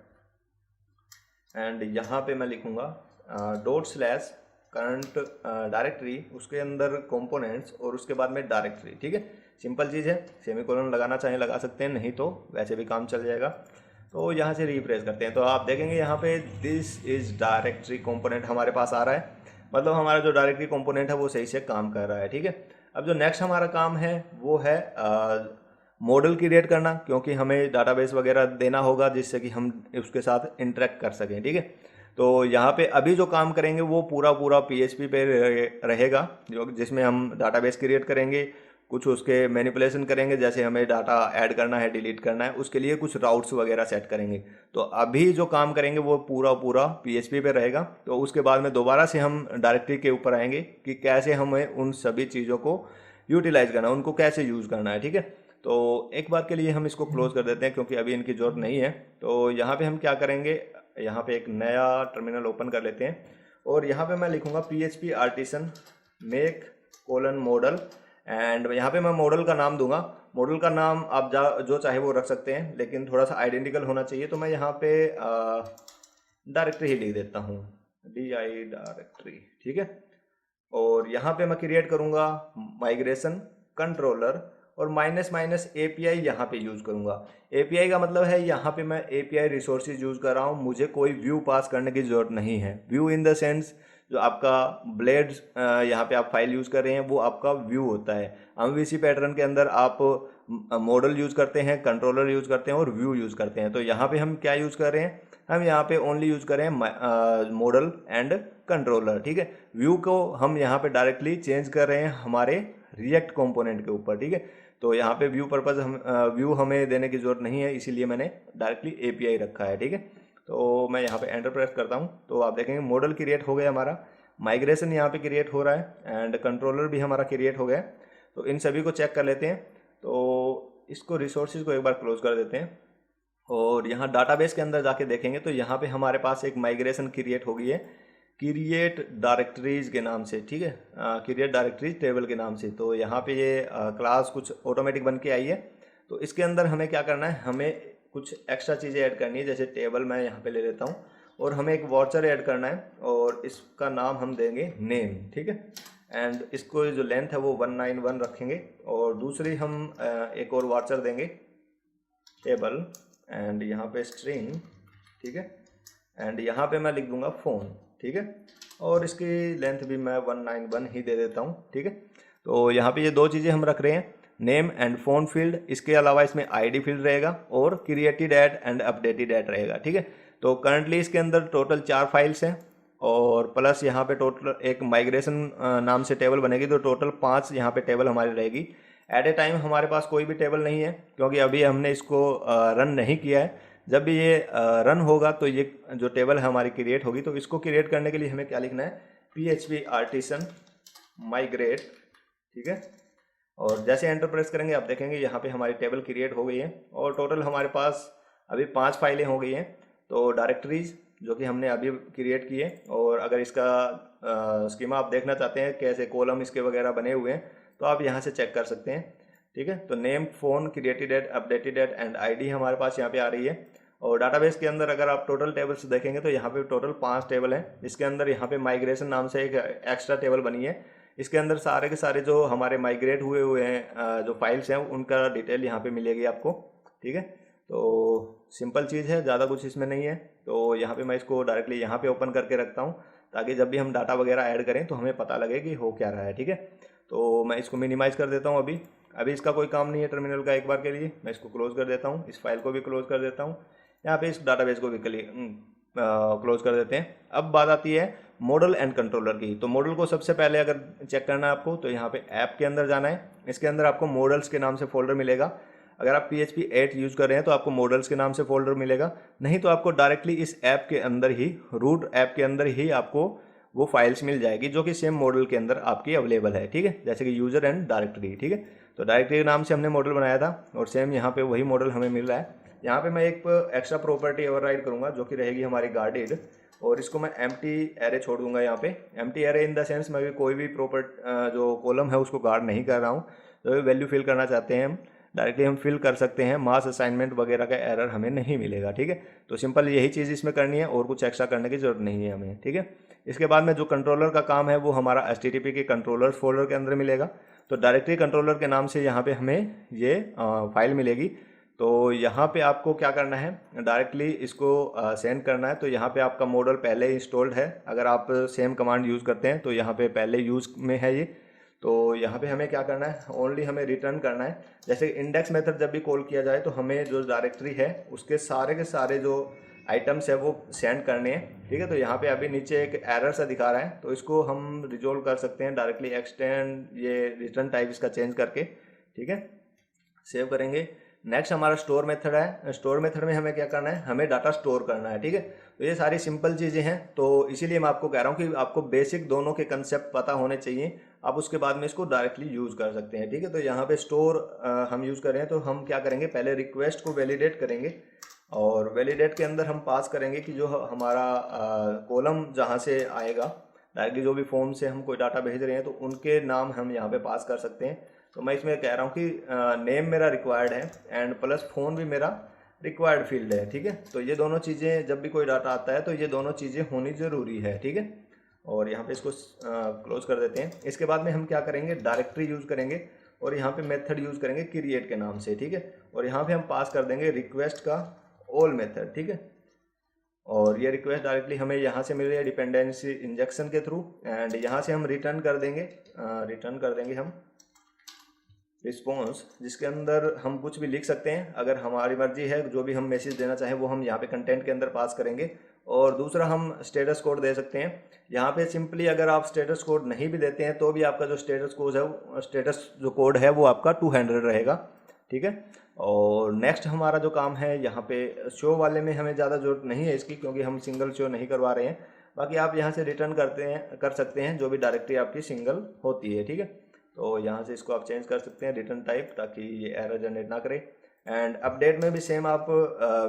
एंड यहाँ पे मैं लिखूँगा डॉट / करंट डायरेक्टरी, उसके अंदर कंपोनेंट्स और उसके बाद में डायरेक्टरी, ठीक है। सिंपल चीज़ है, सेमीकोलन लगाना चाहें लगा सकते हैं, नहीं तो वैसे भी काम चल जाएगा। तो यहाँ से रिफ्रेश करते हैं तो आप देखेंगे यहाँ पे दिस इज़ डायरेक्टरी कंपोनेंट हमारे पास आ रहा है, मतलब हमारा जो डायरेक्टरी कंपोनेंट है वो सही से काम कर रहा है, ठीक है। अब जो नेक्स्ट हमारा काम है वो है मॉडल क्रिएट करना, क्योंकि हमें डाटाबेस वगैरह देना होगा जिससे कि हम उसके साथ इंटरेक्ट कर सकें, ठीक है। तो यहाँ पे अभी जो काम करेंगे वो पूरा PHP पे रहेगा, जो जिसमें हम डाटाबेस क्रिएट करेंगे, कुछ उसके मैनिपुलेशन करेंगे, जैसे हमें डाटा ऐड करना है, डिलीट करना है, उसके लिए कुछ राउट्स वगैरह सेट करेंगे। तो अभी जो काम करेंगे वो पूरा PHP पे रहेगा। तो उसके बाद में दोबारा से हम डायरेक्टरी के ऊपर आएंगे कि कैसे हमें उन सभी चीज़ों को यूटिलाइज करना है, उनको कैसे यूज़ करना है, ठीक है। तो एक बार के लिए हम इसको क्लोज कर देते हैं क्योंकि अभी इनकी ज़रूरत नहीं है। तो यहाँ पे हम क्या करेंगे, यहाँ पे एक नया टर्मिनल ओपन कर लेते हैं और यहाँ पे मैं लिखूँगा PHP artisan make :model, and यहाँ पे मैं मॉडल का नाम दूंगा। मॉडल का नाम आप जो चाहे वो रख सकते हैं, लेकिन थोड़ा सा आइडेंटिकल होना चाहिए। तो मैं यहाँ पे डायरेक्टरी ही लिख देता हूँ, DI डायरेक्टरी, ठीक है। और यहाँ पे मैं क्रिएट करूँगा माइग्रेशन कंट्रोलर और -API यहाँ पे यूज़ करूँगा। API का मतलब है यहाँ पे मैं API रिसोर्सेज यूज़ कर रहा हूँ, मुझे कोई व्यू पास करने की ज़रूरत नहीं है। व्यू इन द सेंस जो आपका ब्लेड यहाँ पे आप फाइल यूज़ कर रहे हैं वो आपका व्यू होता है। एमवीसी पैटर्न के अंदर आप मॉडल यूज़ करते हैं, कंट्रोलर यूज़ करते हैं और व्यू यूज़ करते हैं। तो यहाँ पे हम क्या यूज़ कर रहे हैं, हम यहाँ पे ओनली यूज़ कर रहे हैं मॉडल एंड कंट्रोलर, ठीक है। व्यू को हम यहाँ पे डायरेक्टली चेंज कर रहे हैं हमारे रिएक्ट कंपोनेंट के ऊपर, ठीक है। तो यहाँ पे व्यू पर्पज़ हम व्यू हमें देने की ज़रूरत नहीं है, इसीलिए मैंने डायरेक्टली एपीआई रखा है, ठीक है। तो मैं यहाँ पे एंटर प्रेस करता हूँ तो आप देखेंगे मॉडल क्रिएट हो गया हमारा, माइग्रेशन यहाँ पे क्रिएट हो रहा है एंड कंट्रोलर भी हमारा क्रिएट हो गया। तो इन सभी को चेक कर लेते हैं। तो इसको रिसोर्सेज को एक बार क्लोज कर देते हैं और यहाँ डाटाबेस के अंदर जाके देखेंगे तो यहाँ पे हमारे पास एक माइग्रेशन क्रिएट हो गई है, क्रिएट डायरेक्टरीज के नाम से, ठीक है, क्रिएट डायरेक्टरीज टेबल के नाम से। तो यहाँ पे ये क्लास कुछ ऑटोमेटिक बन के आई है। तो इसके अंदर हमें क्या करना है, हमें कुछ एक्स्ट्रा चीज़ें ऐड करनी है, जैसे टेबल मैं यहाँ पे ले लेता हूँ और हमें एक वाउचर ऐड करना है और इसका नाम हम देंगे नेम, ठीक है। एंड इसको जो लेंथ है वो 191 रखेंगे और दूसरी हम एक और वाउचर देंगे टेबल एंड यहाँ पे स्ट्रिंग, ठीक है। एंड यहाँ पे मैं लिख दूंगा फ़ोन, ठीक है, और इसकी लेंथ भी मैं 191 ही दे देता हूँ, ठीक है। तो यहाँ पे ये दो चीज़ें हम रख रहे हैं, नेम एंड फ़ोन फील्ड। इसके अलावा इसमें आईडी फील्ड रहेगा और created add and updated add रहेगा, ठीक है। तो करंटली इसके अंदर टोटल 4 फाइल्स हैं और प्लस यहाँ पे टोटल एक माइग्रेशन नाम से टेबल बनेगी, तो टोटल 5 यहाँ पे टेबल हमारी रहेगी। एट ए टाइम हमारे पास कोई भी टेबल नहीं है क्योंकि अभी हमने इसको रन नहीं किया है। जब भी ये रन होगा तो ये जो टेबल है हमारी क्रिएट होगी। तो इसको क्रिएट करने के लिए हमें क्या लिखना है, PHP आर्टिसन माइग्रेट, ठीक है। और जैसे एंटर प्रेस करेंगे आप देखेंगे यहाँ पे हमारी टेबल क्रिएट हो गई है और टोटल हमारे पास अभी 5 फाइलें हो गई हैं। तो डायरेक्टरीज जो कि हमने अभी क्रिएट किए, और अगर इसका स्कीमा आप देखना चाहते हैं कैसे कॉलम इसके वगैरह बने हुए हैं तो आप यहाँ से चेक कर सकते हैं, ठीक है। तो name, phone, created at, updated at and ID हमारे पास यहाँ पे आ रही है। और डाटाबेस के अंदर अगर आप टोटल टेबल्स देखेंगे तो यहाँ पे टोटल 5 टेबल हैं। इसके अंदर यहाँ पे माइग्रेशन नाम से एक एक्स्ट्रा टेबल बनी है। इसके अंदर सारे के सारे जो हमारे माइग्रेट हुए हुए हैं जो फाइल्स हैं उनका डिटेल यहाँ पे मिलेगी आपको, ठीक है। तो सिंपल चीज़ है, ज़्यादा कुछ इसमें नहीं है। तो यहाँ पे मैं इसको डायरेक्टली यहाँ पे ओपन करके रखता हूँ ताकि जब भी हम डाटा वगैरह ऐड करें तो हमें पता लगे कि हो क्या रहा है, ठीक है। तो मैं इसको मिनिमाइज़ कर देता हूँ। अभी इसका कोई काम नहीं है टर्मिनल का, एक बार के लिए मैं इसको क्लोज़ कर देता हूँ। इस फाइल को भी क्लोज़ कर देता हूँ, यहाँ पे इस डाटाबेस को भी क्लोज कर देते हैं। अब बात आती है मॉडल एंड कंट्रोलर की। तो मॉडल को सबसे पहले अगर चेक करना है आपको तो यहाँ पे ऐप के अंदर जाना है। इसके अंदर आपको मॉडल्स के नाम से फोल्डर मिलेगा। अगर आप PHP 8 यूज़ कर रहे हैं तो आपको मॉडल्स के नाम से फोल्डर मिलेगा, नहीं तो आपको डायरेक्टली इस ऐप के अंदर ही, रूट ऐप के अंदर ही आपको वो फाइल्स मिल जाएगी जो कि सेम मॉडल के अंदर आपकी अवेलेबल है, ठीक है। जैसे कि यूज़र एंड डायरेक्टरी, ठीक है। तो डायरेक्टरी के नाम से हमने मॉडल बनाया था और सेम यहाँ पे वही मॉडल हमें मिल रहा है। यहाँ पे मैं एक एक्स्ट्रा प्रॉपर्टी ओवरराइड करूँगा जो कि रहेगी हमारी गार्डेड, और इसको मैं एम्प्टी एरे छोड़ दूंगा। यहाँ पे empty array in the sense मैं भी कोई भी जो कॉलम है उसको गार्ड नहीं कर रहा हूँ। जो वैल्यू फिल करना चाहते हैं हम डायरेक्टली हम फिल कर सकते हैं, मास असाइनमेंट वगैरह का एरर हमें नहीं मिलेगा, ठीक है। तो सिंपल यही चीज़ इसमें करनी है और कुछ एक्स्ट्रा करने की जरूरत नहीं है हमें, ठीक है। इसके बाद में जो कंट्रोलर का काम है वो हमारा HTTP के कंट्रोलर्स फोल्डर के अंदर मिलेगा। तो डायरेक्टरी कंट्रोलर के नाम से यहाँ पे हमें ये फाइल मिलेगी। तो यहाँ पे आपको क्या करना है, डायरेक्टली इसको सेंड करना है। तो यहाँ पे आपका मॉडल पहले इंस्टॉल्ड है, अगर आप सेम कमांड यूज़ करते हैं तो यहाँ पे पहले यूज़ में है ये। तो यहाँ पे हमें क्या करना है, ओनली हमें रिटर्न करना है। जैसे इंडेक्स मेथड जब भी कॉल किया जाए तो हमें जो डायरेक्टरी है उसके सारे के सारे जो आइटम्स है वो सेंड करने हैं, ठीक है। तो यहाँ पे अभी नीचे एक एरर सा दिखा रहा है तो इसको हम रिजोल्व कर सकते हैं डायरेक्टली एक्सटेंड ये रिटर्न टाइप इसका चेंज करके, ठीक है। सेव करेंगे। नेक्स्ट हमारा स्टोर मेथड है। स्टोर मेथड में हमें क्या करना है, हमें डाटा स्टोर करना है, ठीक है। तो ये सारी सिंपल चीज़ें हैं, तो इसीलिए मैं आपको कह रहा हूँ कि आपको बेसिक दोनों के कंसेप्ट पता होने चाहिए, आप उसके बाद में इसको डायरेक्टली यूज़ कर सकते हैं, ठीक है। तो यहाँ पे स्टोर हम यूज़ कर रहे हैं तो हम क्या करेंगे, पहले रिक्वेस्ट को वैलिडेट करेंगे और वैलिडेट के अंदर हम पास करेंगे कि जो हमारा कॉलम जहाँ से आएगा, डायरेक्टली जो भी फॉर्म से हम कोई डाटा भेज रहे हैं तो उनके नाम हम यहाँ पे पास कर सकते हैं। तो मैं इसमें कह रहा हूँ कि नेम मेरा रिक्वायर्ड है एंड प्लस फ़ोन भी मेरा रिक्वायर्ड फील्ड है, ठीक है। तो ये दोनों चीज़ें जब भी कोई डाटा आता है तो ये दोनों चीज़ें होनी ज़रूरी है, ठीक है। और यहाँ पे इसको क्लोज कर देते हैं। इसके बाद में हम क्या करेंगे, डायरेक्टरी यूज़ करेंगे और यहाँ पे मेथड यूज़ करेंगे क्रिएट के नाम से, ठीक है। और यहाँ पे हम पास कर देंगे रिक्वेस्ट का ऑल मेथड, ठीक है। और ये रिक्वेस्ट डायरेक्टली हमें यहाँ से मिल रही है डिपेंडेंसी इंजेक्शन के थ्रू, एंड यहाँ से हम रिटर्न कर देंगे हम रिस्पॉन्स, जिसके अंदर हम कुछ भी लिख सकते हैं। अगर हमारी मर्जी है जो भी हम मैसेज देना चाहें वो हम यहाँ पे कंटेंट के अंदर पास करेंगे। और दूसरा हम स्टेटस कोड दे सकते हैं यहाँ पे। सिंपली अगर आप स्टेटस कोड नहीं भी देते हैं तो भी आपका जो स्टेटस जो कोड है वो आपका 200 रहेगा, ठीक है। और नेक्स्ट हमारा जो काम है यहाँ पे शो वाले में हमें ज़्यादा जरूरत नहीं है इसकी, क्योंकि हम सिंगल शो नहीं करवा रहे हैं। बाकी आप यहाँ से रिटर्न कर सकते हैं जो भी डायरेक्टरी आपकी सिंगल होती है, ठीक है। तो यहाँ से इसको आप चेंज कर सकते हैं रिटर्न टाइप, ताकि ये एरर जनरेट ना करे। एंड अपडेट में भी सेम आप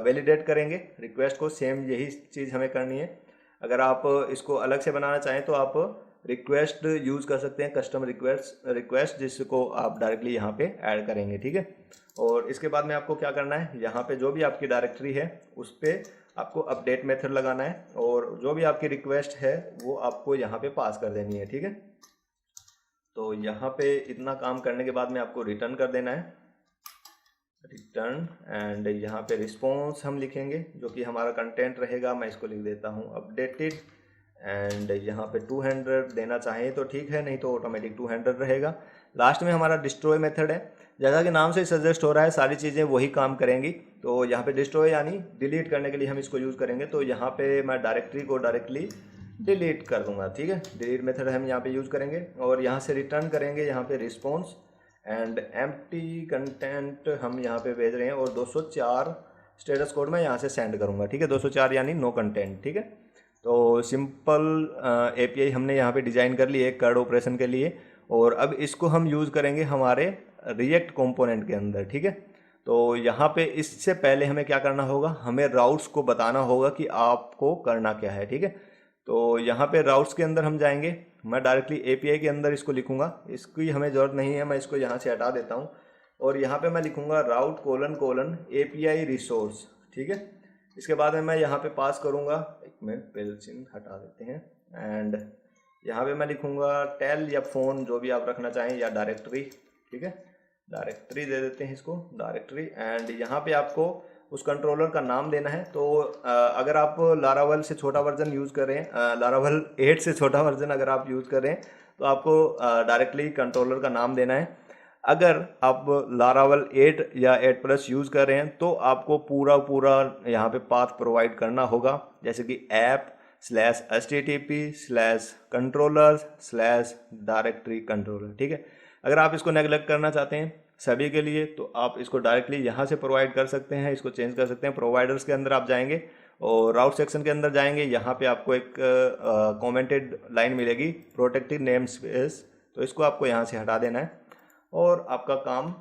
वैलिडेट करेंगे रिक्वेस्ट को, सेम यही चीज़ हमें करनी है। अगर आप इसको अलग से बनाना चाहें तो आप रिक्वेस्ट यूज़ कर सकते हैं, कस्टम रिक्वेस्ट जिसको आप डायरेक्टली यहाँ पे ऐड करेंगे, ठीक है। और इसके बाद में आपको क्या करना है, यहाँ पे जो भी आपकी डायरेक्टरी है उस पर आपको अपडेट मेथड लगाना है, और जो भी आपकी रिक्वेस्ट है वो आपको यहाँ पे पास कर देनी है, ठीक है। तो यहाँ पे इतना काम करने के बाद में आपको रिटर्न कर देना है, रिटर्न। एंड यहाँ पे रिस्पॉन्स हम लिखेंगे जो कि हमारा कंटेंट रहेगा। मैं इसको लिख देता हूँ अपडेटेड, एंड यहाँ पे 200 देना चाहें तो ठीक है, नहीं तो ऑटोमेटिक 200 रहेगा। लास्ट में हमारा डिस्ट्रॉय मेथड है, जैसा कि नाम से सजेस्ट हो रहा है सारी चीज़ें वही काम करेंगी। तो यहाँ पे डिस्ट्रॉय यानी डिलीट करने के लिए हम इसको यूज़ करेंगे। तो यहाँ पे मैं डायरेक्टरी को डायरेक्टली डिलीट कर दूंगा, ठीक है। डिलीट मेथड हम यहाँ पे यूज़ करेंगे, और यहाँ से रिटर्न करेंगे यहाँ पे रिस्पॉन्स, एंड एम्प्टी कंटेंट हम यहाँ पे भेज रहे हैं, और 204 स्टेटस कोड मैं यहाँ से सेंड करूँगा, ठीक है। 204 यानी नो कंटेंट, ठीक है। तो सिंपल एपीआई हमने यहाँ पे डिज़ाइन कर ली है CRUD ऑपरेशन के लिए, और अब इसको हम यूज़ करेंगे हमारे रिएक्ट कंपोनेंट के अंदर, ठीक है। तो यहाँ पे इससे पहले हमें क्या करना होगा, हमें राउट्स को बताना होगा कि आपको करना क्या है, ठीक है। तो यहाँ पे राउट्स के अंदर हम जाएंगे, मैं डायरेक्टली एपीआई के अंदर इसको लिखूंगा, इसकी हमें ज़रूरत नहीं है, मैं इसको यहाँ से हटा देता हूँ। और यहाँ पे मैं लिखूंगा राउट : API रिसोर्स, ठीक है। इसके बाद में मैं यहाँ पे पास करूँगा, एक मिनट पहले चिन्ह हटा देते हैं, एंड यहाँ पे मैं लिखूँगा टेल या फ़ोन जो भी आप रखना चाहें, या डायरेक्टरी, ठीक है। डायरेक्टरी दे देते हैं इसको, डायरेक्टरी। एंड यहाँ पे आपको उस कंट्रोलर का नाम देना है। तो अगर आप लारावल से छोटा वर्जन यूज़ कर रहे हैं, लारावल 8 से छोटा वर्जन अगर आप यूज़ कर रहे हैं तो आपको डायरेक्टली कंट्रोलर का नाम देना है। अगर आप लारावल 8 या 8+ यूज़ कर रहे हैं तो आपको पूरा यहाँ पे पाथ प्रोवाइड करना होगा, जैसे कि app/http/controllers/directory controller, ठीक है। अगर आप इसको नेगलेक्ट करना चाहते हैं सभी के लिए तो आप इसको डायरेक्टली यहाँ से प्रोवाइड कर सकते हैं, इसको चेंज कर सकते हैं। प्रोवाइडर्स के अंदर आप जाएंगे और राउट सेक्शन के अंदर जाएंगे, यहाँ पे आपको एक कमेंटेड लाइन मिलेगी प्रोटेक्टेड नेम स्पेस, तो इसको आपको यहाँ से हटा देना है, और आपका काम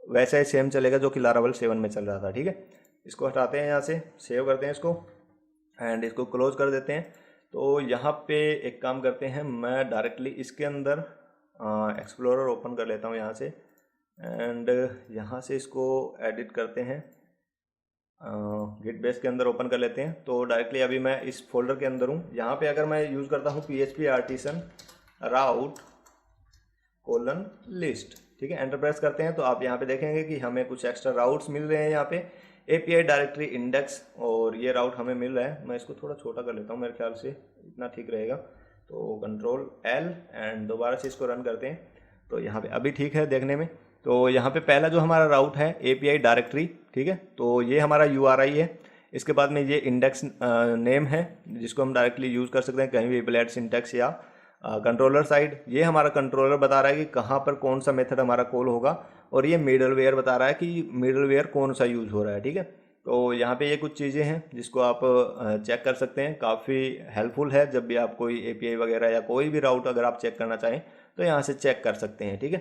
वैसा ही सेम चलेगा जो कि लारावल 7 में चल रहा था, ठीक है। इसको हटाते हैं, यहाँ से सेव करते हैं इसको, एंड इसको क्लोज कर देते हैं। तो यहाँ पे एक काम करते हैं, मैं डायरेक्टली इसके अंदर एक्सप्लोरर ओपन कर लेता हूँ यहाँ से, एंड यहाँ से इसको एडिट करते हैं, गिट बेस के अंदर ओपन कर लेते हैं। तो डायरेक्टली अभी मैं इस फोल्डर के अंदर हूँ। यहाँ पे अगर मैं यूज़ करता हूँ PHP आर्टिसन राउट : लिस्ट, ठीक है। एंटर प्रेस करते हैं तो आप यहाँ पे देखेंगे कि हमें कुछ एक्स्ट्रा राउट्स मिल रहे हैं यहाँ पे, API डायरेक्टरी इंडेक्स, और ये राउट हमें मिल रहा है। मैं इसको थोड़ा छोटा कर लेता हूँ, मेरे ख्याल से इतना ठीक रहेगा। तो Ctrl L एंड दोबारा से इसको रन करते हैं। तो यहाँ पे अभी ठीक है देखने में। तो यहाँ पे पहला जो हमारा राउट है API डायरेक्टरी, ठीक है। तो ये हमारा URI है। इसके बाद में ये इंडेक्स नेम है जिसको हम डायरेक्टली यूज़ कर सकते हैं कहीं भी, एप्लेट सिंटैक्स या कंट्रोलर साइड। ये हमारा कंट्रोलर बता रहा है कि कहाँ पर कौन सा मेथड हमारा कॉल होगा, और ये मिडलवेयर बता रहा है कि मिडलवेयर कौन सा यूज़ हो रहा है, ठीक है। तो यहाँ पे ये कुछ चीज़ें हैं जिसको आप चेक कर सकते हैं, काफ़ी हेल्पफुल है जब भी आप कोई API वगैरह या कोई भी राउट अगर आप चेक करना चाहें तो यहाँ से चेक कर सकते हैं, ठीक है।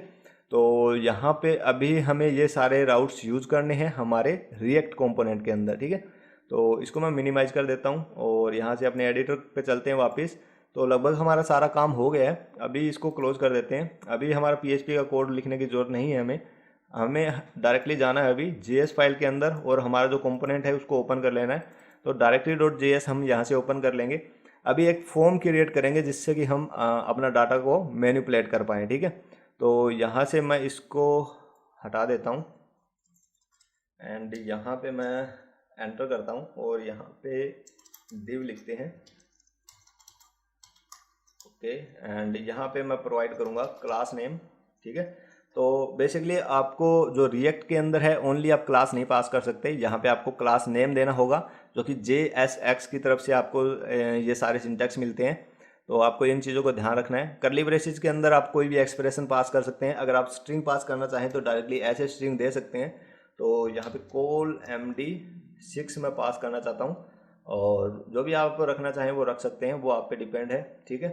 तो यहाँ पे अभी हमें ये सारे राउट्स यूज़ करने हैं हमारे रिएक्ट कंपोनेंट के अंदर, ठीक है। तो इसको मैं मिनिमाइज कर देता हूँ और यहाँ से अपने एडिटर पे चलते हैं वापस। तो लगभग हमारा सारा काम हो गया है, अभी इसको क्लोज कर देते हैं। अभी हमारा PHP का कोड लिखने की ज़रूरत नहीं है, हमें डायरेक्टली जाना है अभी JS फाइल के अंदर और हमारा जो कंपोनेंट है उसको ओपन कर लेना है। तो directory.js हम यहाँ से ओपन कर लेंगे। अभी एक फॉर्म क्रिएट करेंगे जिससे कि हम अपना डाटा को मैनिपुलेट कर पाएँ, ठीक है। तो यहाँ से मैं इसको हटा देता हूँ एंड यहाँ पे मैं एंटर करता हूँ और यहाँ पे div लिखते हैं, ओके। एंड यहाँ पे मैं प्रोवाइड करूँगा क्लास नेम, ठीक है। तो बेसिकली आपको जो रिएक्ट के अंदर है ओनली आप क्लास नहीं पास कर सकते, यहाँ पे आपको क्लास नेम देना होगा, जो कि JSX की तरफ से आपको ये सारे सिंटैक्स मिलते हैं। तो आपको इन चीज़ों को ध्यान रखना है। कर्ली ब्रेसेस के अंदर आप कोई भी एक्सप्रेशन पास कर सकते हैं। अगर आप स्ट्रिंग पास करना चाहें तो डायरेक्टली ऐसे स्ट्रिंग दे सकते हैं। तो यहाँ पे कोल MD6 मैं पास करना चाहता हूँ, और जो भी आप रखना चाहें वो रख सकते हैं, वो आप पे डिपेंड है, ठीक है।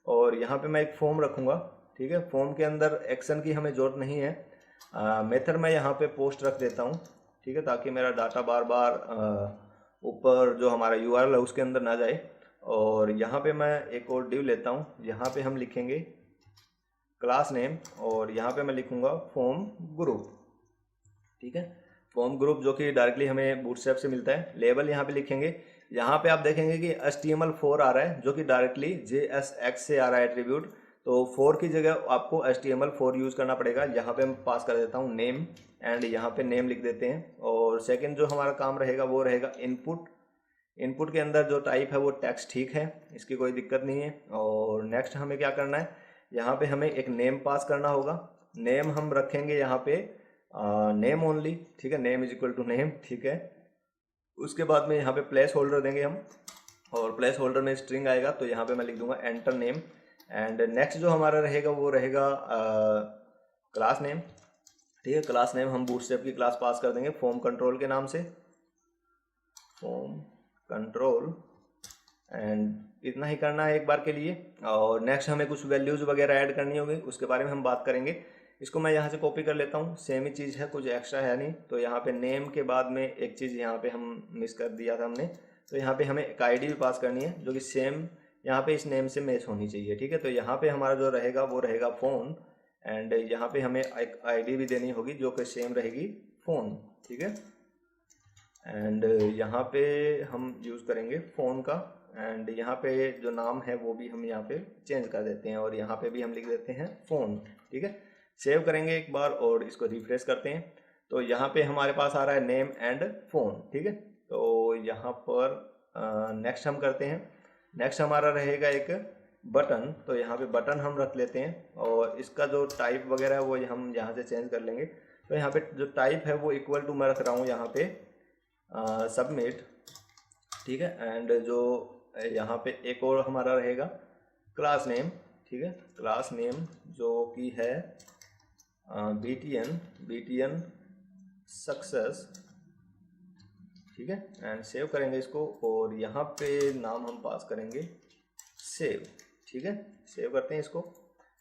और यहाँ पे मैं एक फॉर्म रखूँगा, ठीक है। फॉर्म के अंदर एक्शन की हमें ज़रूरत नहीं है। मेथड मैं यहाँ पे पोस्ट रख देता हूँ, ठीक है, ताकि मेरा डाटा बार बार ऊपर जो हमारा URL है उसके अंदर ना जाए। और यहाँ पे मैं एक और डिव लेता हूँ, यहाँ पे हम लिखेंगे क्लास नेम, और यहाँ पे मैं लिखूँगा फॉर्म ग्रुप, ठीक है। फॉर्म ग्रुप जो कि डायरेक्टली हमें बूटस्ट्रैप से मिलता है। लेबल यहाँ पे लिखेंगे, यहाँ पे आप देखेंगे कि HTML4 आ रहा है, जो कि डायरेक्टली JSX से आ रहा है एट्रीब्यूट। तो 4 की जगह आपको HTML4 यूज़ करना पड़ेगा। यहाँ पे मैं पास कर देता हूँ नेम, एंड यहाँ पे नेम लिख देते हैं। और सेकंड जो हमारा काम रहेगा वो रहेगा इनपुट। इनपुट के अंदर जो टाइप है वो टेक्स्ट, ठीक है, इसकी कोई दिक्कत नहीं है। और नेक्स्ट हमें क्या करना है, यहाँ पे हमें एक नेम पास करना होगा। नेम हम रखेंगे यहाँ पे नेम ओनली, ठीक है, name is equal to name, ठीक है। उसके बाद में यहाँ पे प्लेस होल्डर देंगे हम, और प्लेस होल्डर में स्ट्रिंग आएगा, तो यहाँ पे मैं लिख दूंगा एंटर नेम। एंड नेक्स्ट जो हमारा रहेगा वो रहेगा क्लास नेम, ठीक है। क्लास नेम हम बूटस्ट्रैप की क्लास पास कर देंगे फॉर्म कंट्रोल के नाम से, फॉर्म कंट्रोल। एंड इतना ही करना है एक बार के लिए। और नेक्स्ट हमें कुछ वैल्यूज़ वगैरह ऐड करनी होगी, उसके बारे में हम बात करेंगे। इसको मैं यहाँ से कॉपी कर लेता हूँ, सेम ही चीज़ है, कुछ एक्स्ट्रा है नहीं। तो यहाँ पे नेम के बाद में एक चीज़ यहाँ पे हम मिस कर दिया था हमने, तो यहाँ पे हमें एक ID भी पास करनी है, जो कि सेम यहाँ पे इस नेम से मैच होनी चाहिए, ठीक है। तो यहाँ पे हमारा जो रहेगा वो रहेगा फ़ोन, एंड यहाँ पे हमें एक ID भी देनी होगी जो कि सेम रहेगी फ़ोन, ठीक है। एंड यहाँ पे हम यूज़ करेंगे फ़ोन का, एंड यहाँ पे जो नाम है वो भी हम यहाँ पे चेंज कर देते हैं, और यहाँ पे भी हम लिख देते हैं फ़ोन, ठीक है। सेव करेंगे एक बार और इसको रिफ्रेश करते हैं, तो यहाँ पे हमारे पास आ रहा है नेम एंड फ़ोन, ठीक है। तो यहाँ पर नेक्स्ट हम करते हैं। नेक्स्ट हमारा रहेगा एक बटन, तो यहाँ पे बटन हम रख लेते हैं, और इसका जो टाइप वगैरह है वो हम यहाँ से चेंज कर लेंगे। तो यहाँ पे जो टाइप है वो इक्वल टू मैं रख रहा हूँ यहाँ पे सबमिट, ठीक है। एंड जो यहाँ पे एक और हमारा रहेगा क्लास नेम, ठीक है। क्लास नेम जो कि है BTN सक्सेस, ठीक है। एंड सेव करेंगे इसको, और यहाँ पे नाम हम पास करेंगे सेव, ठीक है। सेव करते हैं इसको,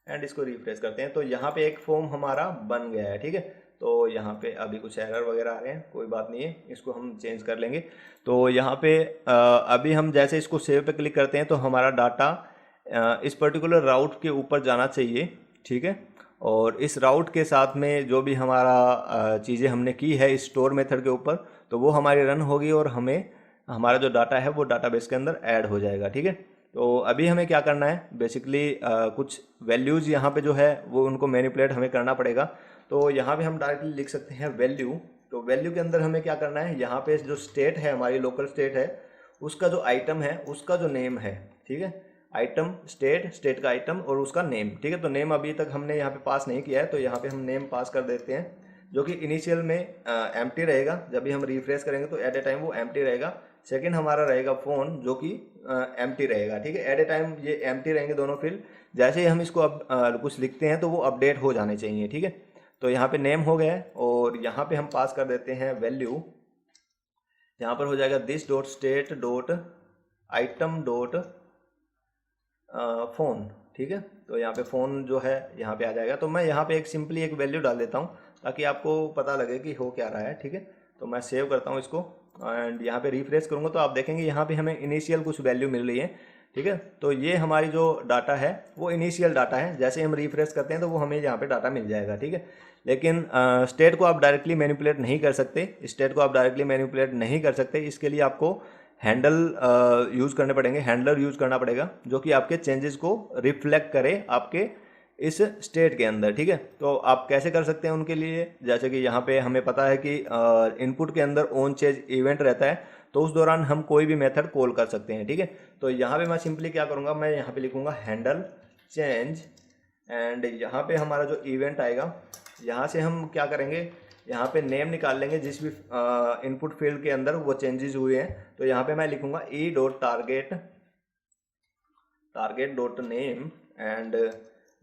एंड इसको रिफ्रेश करते हैं। तो यहाँ पे एक फॉर्म हमारा बन गया है, ठीक है। तो यहाँ पे अभी कुछ एरर वगैरह आ रहे हैं, कोई बात नहीं है, इसको हम चेंज कर लेंगे। तो यहाँ पे अभी हम जैसे इसको सेव पे क्लिक करते हैं तो हमारा डाटा इस पर्टिकुलर राउट के ऊपर जाना चाहिए, ठीक है। और इस राउट के साथ में जो भी हमारा चीज़ें हमने की है स्टोर मेथड के ऊपर, तो वो हमारी रन होगी, और हमें हमारा जो डाटा है वो डाटाबेस के अंदर ऐड हो जाएगा, ठीक है। तो अभी हमें क्या करना है, बेसिकली कुछ वैल्यूज़ यहाँ पे जो है वो उनको मैनिपुलेट हमें करना पड़ेगा। तो यहाँ पे हम डायरेक्टली लिख सकते हैं वैल्यू। तो वैल्यू के अंदर हमें क्या करना है, यहाँ पे जो स्टेट है, हमारी लोकल स्टेट है, उसका जो आइटम है उसका जो नेम है, ठीक है। आइटम स्टेट, स्टेट का आइटम और उसका नेम, ठीक है। तो नेम अभी तक हमने यहाँ पे पास नहीं किया है, तो यहाँ पे हम नेम पास कर देते हैं, जो कि इनिशियल में एम्प्टी रहेगा। जब भी हम रिफ्रेश करेंगे तो एट ए टाइम वो एम्प्टी रहेगा। सेकंड हमारा रहेगा फ़ोन, जो कि एम्प्टी रहेगा, ठीक है। एट ए टाइम ये एम्प्टी रहेंगे दोनों फील्ड। जैसे ही हम इसको अब कुछ लिखते हैं तो वो अपडेट हो जाने चाहिए, ठीक है। तो यहाँ पे नेम हो गया है, और यहाँ पे हम पास कर देते हैं वैल्यू। यहाँ पर हो जाएगा this dot state dot item dot phone, ठीक है। तो यहाँ पे फ़ोन जो है यहाँ पे आ जाएगा। तो मैं यहाँ पे एक सिंपली एक वैल्यू डाल देता हूँ ताकि आपको पता लगे कि हो क्या रहा है, ठीक है। तो मैं सेव करता हूँ इसको, एंड यहाँ पे रिफ्रेश करूँगा तो आप देखेंगे यहाँ पे हमें इनिशियल कुछ वैल्यू मिल रही है, ठीक है। तो ये हमारी जो डाटा है वो इनिशियल डाटा है। जैसे हम रिफ्रेश करते हैं तो वो हमें यहाँ पे डाटा मिल जाएगा, ठीक है। लेकिन स्टेट को आप डायरेक्टली मैनिपुलेट नहीं कर सकते, स्टेट को आप डायरेक्टली मैनिपुलेट नहीं कर सकते। इसके लिए आपको हैंडल यूज़ करने पड़ेंगे, हैंडलर यूज़ करना पड़ेगा, जो कि आपके चेंजेस को रिफ्लेक्ट करे आपके इस स्टेट के अंदर, ठीक है। तो आप कैसे कर सकते हैं उनके लिए, जैसे कि यहाँ पे हमें पता है कि इनपुट के अंदर ऑन चेंज इवेंट रहता है। तो उस दौरान हम कोई भी मेथड कॉल कर सकते हैं, ठीक है। तो यहाँ पे मैं सिंपली क्या करूँगा, मैं यहाँ पे लिखूँगा हैंडल चेंज, एंड यहाँ पे हमारा जो इवेंट आएगा, यहाँ से हम क्या करेंगे, यहाँ पे नेम निकाल लेंगे जिस भी इनपुट फील्ड के अंदर वो चेंजेस हुए हैं। तो यहाँ पे मैं लिखूँगा target डॉट नेम, एंड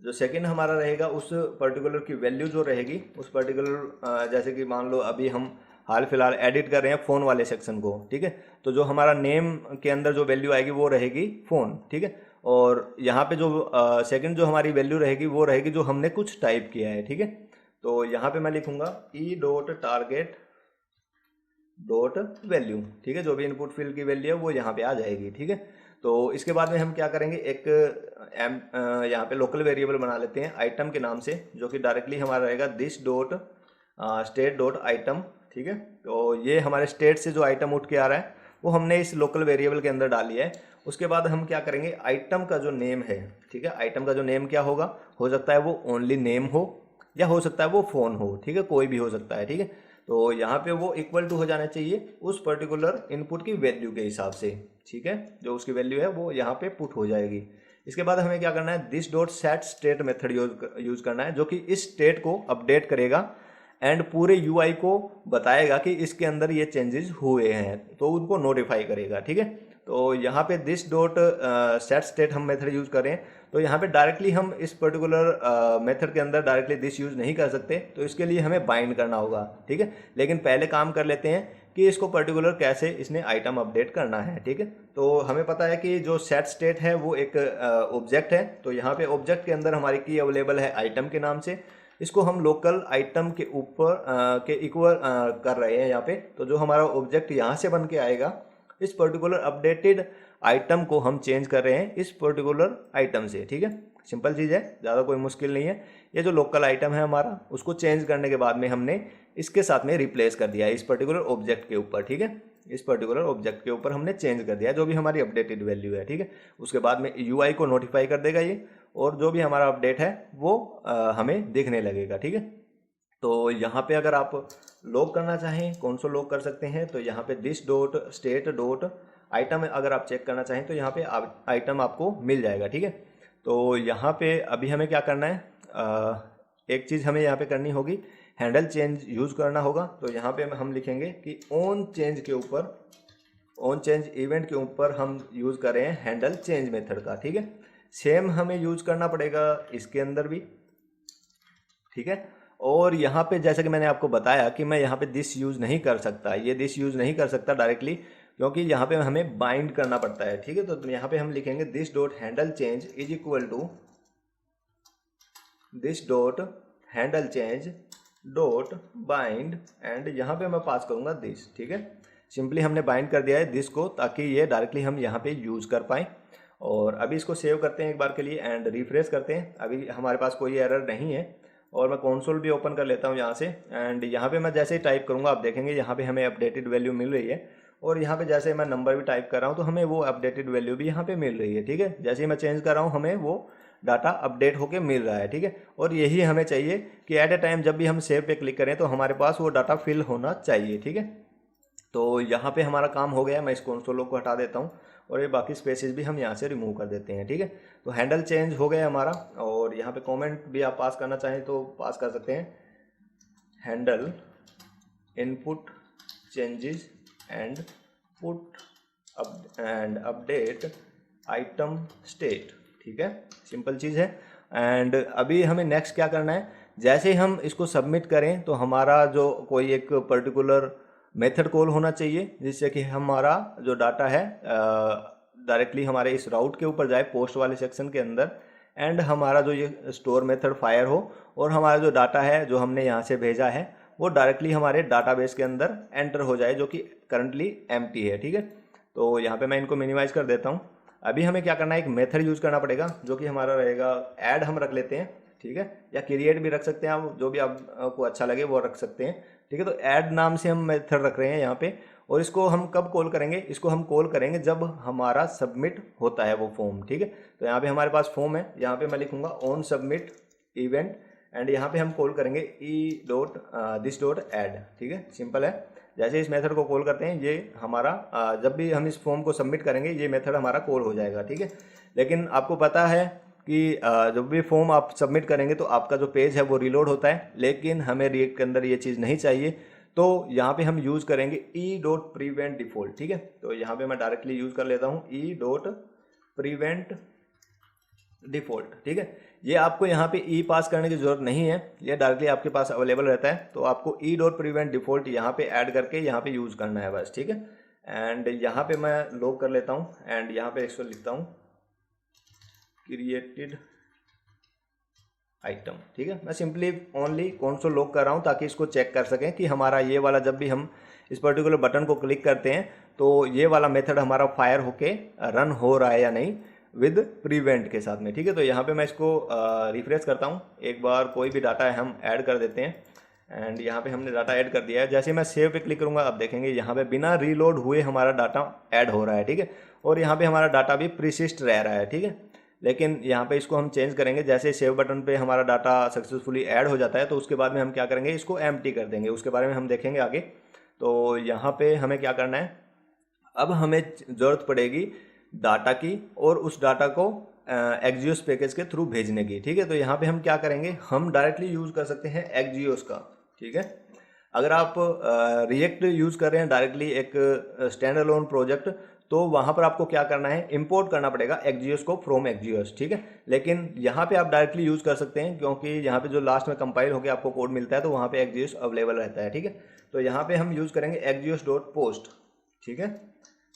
जो सेकंड हमारा रहेगा उस पर्टिकुलर की वैल्यू जो रहेगी उस पर्टिकुलर, जैसे कि मान लो अभी हम हाल फिलहाल एडिट कर रहे हैं फ़ोन वाले सेक्शन को, ठीक है। तो जो हमारा नेम के अंदर जो वैल्यू आएगी वो रहेगी फ़ोन, ठीक है। और यहाँ पे जो सेकंड जो हमारी वैल्यू रहेगी वो रहेगी जो हमने कुछ टाइप किया है, ठीक है। तो यहाँ पे मैं लिखूँगा target डॉट वैल्यू, ठीक है। जो भी इनपुट फील्ड की वैल्यू है वो यहाँ पे आ जाएगी, ठीक है। तो इसके बाद में हम क्या करेंगे, एक यहाँ पे लोकल वेरिएबल बना लेते हैं आइटम के नाम से, जो कि डायरेक्टली हमारा रहेगा this dot state dot item, ठीक है। तो ये हमारे स्टेट से जो आइटम उठ के आ रहा है वो हमने इस लोकल वेरिएबल के अंदर डाल लिया है। उसके बाद हम क्या करेंगे, आइटम का जो नेम है, ठीक है, आइटम का जो नेम क्या होगा, हो सकता है वो ओनली नेम हो या हो सकता है वो फ़ोन हो, ठीक है, कोई भी हो सकता है, ठीक है। तो यहाँ पे वो इक्वल टू हो जाना चाहिए उस पर्टिकुलर इनपुट की वैल्यू के हिसाब से, ठीक है। जो उसकी वैल्यू है वो यहाँ पे पुट हो जाएगी। इसके बाद हमें क्या करना है, this dot set state method use करना है, जो कि इस स्टेट को अपडेट करेगा एंड पूरे यूआई को बताएगा कि इसके अंदर ये चेंजेस हुए हैं, तो उनको नोटिफाई करेगा, ठीक है। तो यहाँ पे दिस डॉट सेट स्टेट हम मेथड यूज़ करें, तो यहाँ पे डायरेक्टली हम इस पर्टिकुलर मेथड के अंदर डायरेक्टली दिस यूज़ नहीं कर सकते, तो इसके लिए हमें बाइंड करना होगा, ठीक है। लेकिन पहले काम कर लेते हैं कि इसको पर्टिकुलर कैसे इसने आइटम अपडेट करना है, ठीक है। तो हमें पता है कि जो सेट स्टेट है वो एक ऑब्जेक्ट है, तो यहाँ पे ऑब्जेक्ट के अंदर हमारी की अवेलेबल है आइटम के नाम से। इसको हम लोकल आइटम के ऊपर के इक्वल कर रहे हैं यहाँ पे। तो जो हमारा ऑब्जेक्ट यहाँ से बन के आएगा, इस पर्टिकुलर अपडेटेड आइटम को हम चेंज कर रहे हैं इस पर्टिकुलर आइटम से, ठीक है। सिंपल चीज़ है, ज़्यादा कोई मुश्किल नहीं है। ये जो लोकल आइटम है हमारा, उसको चेंज करने के बाद में हमने इसके साथ में रिप्लेस कर दिया है इस पर्टिकुलर ऑब्जेक्ट के ऊपर, ठीक है। इस पर्टिकुलर ऑब्जेक्ट के ऊपर हमने चेंज कर दिया जो भी हमारी अपडेटेड वैल्यू है, ठीक है। उसके बाद में यूआई को नोटिफाई कर देगा ये, और जो भी हमारा अपडेट है वो हमें दिखने लगेगा, ठीक है। तो यहाँ पे अगर आप लॉग करना चाहें, कौन सा लॉग कर सकते हैं, तो यहाँ पे this dot state dot item अगर आप चेक करना चाहें तो यहाँ पे आइटम आपको मिल जाएगा, ठीक है। तो यहाँ पे अभी हमें क्या करना है, एक चीज़ हमें यहाँ पे करनी होगी, हैंडल चेंज यूज़ करना होगा। तो यहाँ पे हम लिखेंगे कि ऑन चेंज के ऊपर, ऑन चेंज इवेंट के ऊपर हम यूज़ कर रहे हैं हैंडल चेंज मेथड का, ठीक है। सेम हमें यूज़ करना पड़ेगा इसके अंदर भी, ठीक है। और यहाँ पे जैसा कि मैंने आपको बताया कि मैं यहाँ पे दिस यूज़ नहीं कर सकता, ये दिस यूज़ नहीं कर सकता डायरेक्टली, क्योंकि यहाँ पे हमें बाइंड करना पड़ता है, ठीक है। तो यहाँ पे हम लिखेंगे this dot handle change is equal to this dot handle change dot bind, and यहाँ पे मैं पास करूँगा दिस, ठीक है। सिंपली हमने बाइंड कर दिया है दिस को, ताकि ये डायरेक्टली हम यहाँ पे यूज़ कर पाएँ। और अभी इसको सेव करते हैं एक बार के लिए एंड रिफ्रेश करते हैं। अभी हमारे पास कोई एरर नहीं है, और मैं कंसोल भी ओपन कर लेता हूँ यहाँ से, एंड यहाँ पे मैं जैसे ही टाइप करूँगा आप देखेंगे यहाँ पे हमें अपडेटेड वैल्यू मिल रही है। और यहाँ पे जैसे मैं नंबर भी टाइप कर रहा हूँ तो हमें वो अपडेटेड वैल्यू भी यहाँ पे मिल रही है, ठीक है। जैसे ही मैं चेंज कर रहा हूँ हमें वो डाटा अपडेट होके मिल रहा है, ठीक है। और यही हमें चाहिए कि एट ए टाइम जब भी हम सेव पे क्लिक करें तो हमारे पास वो डाटा फिल होना चाहिए, ठीक है। तो यहाँ पे हमारा काम हो गया, मैं इस कंसोल को हटा देता हूँ और ये बाकी स्पेसेस भी हम यहाँ से रिमूव कर देते हैं, ठीक है। तो हैंडल चेंज हो गया हमारा। और यहाँ पे कमेंट भी आप पास करना चाहें तो पास कर सकते हैं, handle input changes and put and update item state, ठीक है। सिंपल चीज़ है। एंड अभी हमें नेक्स्ट क्या करना है, जैसे हम इसको सबमिट करें तो हमारा जो कोई एक पर्टिकुलर मेथड कॉल होना चाहिए जिससे कि हमारा जो डाटा है डायरेक्टली हमारे इस राउट के ऊपर जाए पोस्ट वाले सेक्शन के अंदर, एंड हमारा जो ये स्टोर मेथड फायर हो और हमारा जो डाटा है जो हमने यहाँ से भेजा है वो डायरेक्टली हमारे डाटाबेस के अंदर एंटर हो जाए, जो कि करंटली एम्प्टी है, ठीक है। तो यहाँ पे मैं इनको मिनिमाइज़ कर देता हूँ। अभी हमें क्या करना है, एक मेथड यूज़ करना पड़ेगा जो कि हमारा रहेगा ऐड, हम रख लेते हैं, ठीक है, या क्रिएट भी रख सकते हैं आप, जो भी आपको अच्छा लगे वो रख सकते हैं, ठीक है। तो ऐड नाम से हम मेथड रख रहे हैं यहाँ पे, और इसको हम कब कॉल करेंगे, इसको हम कॉल करेंगे जब हमारा सबमिट होता है वो फॉर्म, ठीक है। तो यहाँ पे हमारे पास फॉर्म है, यहाँ पे मैं लिखूँगा ऑन सबमिट इवेंट, एंड यहाँ पे हम कॉल करेंगे दिस डॉट ऐड, ठीक है। सिंपल है। जैसे इस मेथड को कॉल करते हैं ये हमारा जब भी हम इस फॉर्म को सबमिट करेंगे ये मेथड हमारा कॉल हो जाएगा, ठीक है। लेकिन आपको पता है कि जब भी फॉर्म आप सबमिट करेंगे तो आपका जो पेज है वो रिलोड होता है, लेकिन हमें रिएक्ट के अंदर ये चीज़ नहीं चाहिए। तो यहाँ पे हम यूज़ करेंगे e.prevent-default, ठीक है। तो यहाँ पे मैं डायरेक्टली यूज़ कर लेता हूँ e.prevent-default, ठीक है। ये आपको यहाँ पे ई पास करने की ज़रूरत नहीं है, ये डायरेक्टली आपके पास अवेलेबल रहता है। तो आपको e.prevent-default यहाँ पे ऐड करके यहाँ पे यूज़ करना है बस, ठीक है। एंड यहाँ पे मैं लॉग कर लेता हूँ एंड यहाँ पे इसको लिखता हूँ क्रिएटेड आइटम, ठीक है। मैं सिंपली ओनली कंसोल लॉग कर रहा हूँ ताकि इसको चेक कर सकें कि हमारा ये वाला जब भी हम इस पर्टिकुलर बटन को क्लिक करते हैं तो ये वाला मेथड हमारा फायर होके रन हो रहा है या नहीं विद प्रीवेंट के साथ में, ठीक है। तो यहाँ पे मैं इसको रिफ्रेश करता हूँ, एक बार कोई भी डाटा है हम ऐड कर देते हैं एंड यहाँ पे हमने डाटा ऐड कर दिया है। जैसे मैं सेव पे क्लिक करूँगा आप देखेंगे यहाँ पे बिना रीलोड हुए हमारा डाटा ऐड हो रहा है, ठीक है। और यहाँ पे हमारा डाटा भी प्रिसिस्ट रह रहा है, ठीक है। लेकिन यहाँ पे इसको हम चेंज करेंगे, जैसे सेव बटन पे हमारा डाटा सक्सेसफुली ऐड हो जाता है तो उसके बाद में हम क्या करेंगे, इसको एम्प्टी कर देंगे, उसके बारे में हम देखेंगे आगे। तो यहाँ पे हमें क्या करना है, अब हमें ज़रूरत पड़ेगी डाटा की और उस डाटा को एक्जियोस पैकेज के थ्रू भेजने की, ठीक है। तो यहाँ पे हम क्या करेंगे, हम डायरेक्टली यूज़ कर सकते हैं एक्जियोस का, ठीक है। अगर आप रिएक्ट यूज़ कर रहे हैं डायरेक्टली एक स्टैंड अलोन प्रोजेक्ट तो वहाँ पर आपको क्या करना है, इंपोर्ट करना पड़ेगा एक्जियोस को फ्रॉम एक्जियोस, ठीक है। लेकिन यहाँ पे आप डायरेक्टली यूज़ कर सकते हैं क्योंकि यहाँ पे जो लास्ट में कंपाइल होकर आपको कोड मिलता है तो वहाँ पे एक्जियोस अवेलेबल रहता है, ठीक है। तो यहाँ पे हम यूज़ करेंगे एक्जियोस डॉट पोस्ट, ठीक है।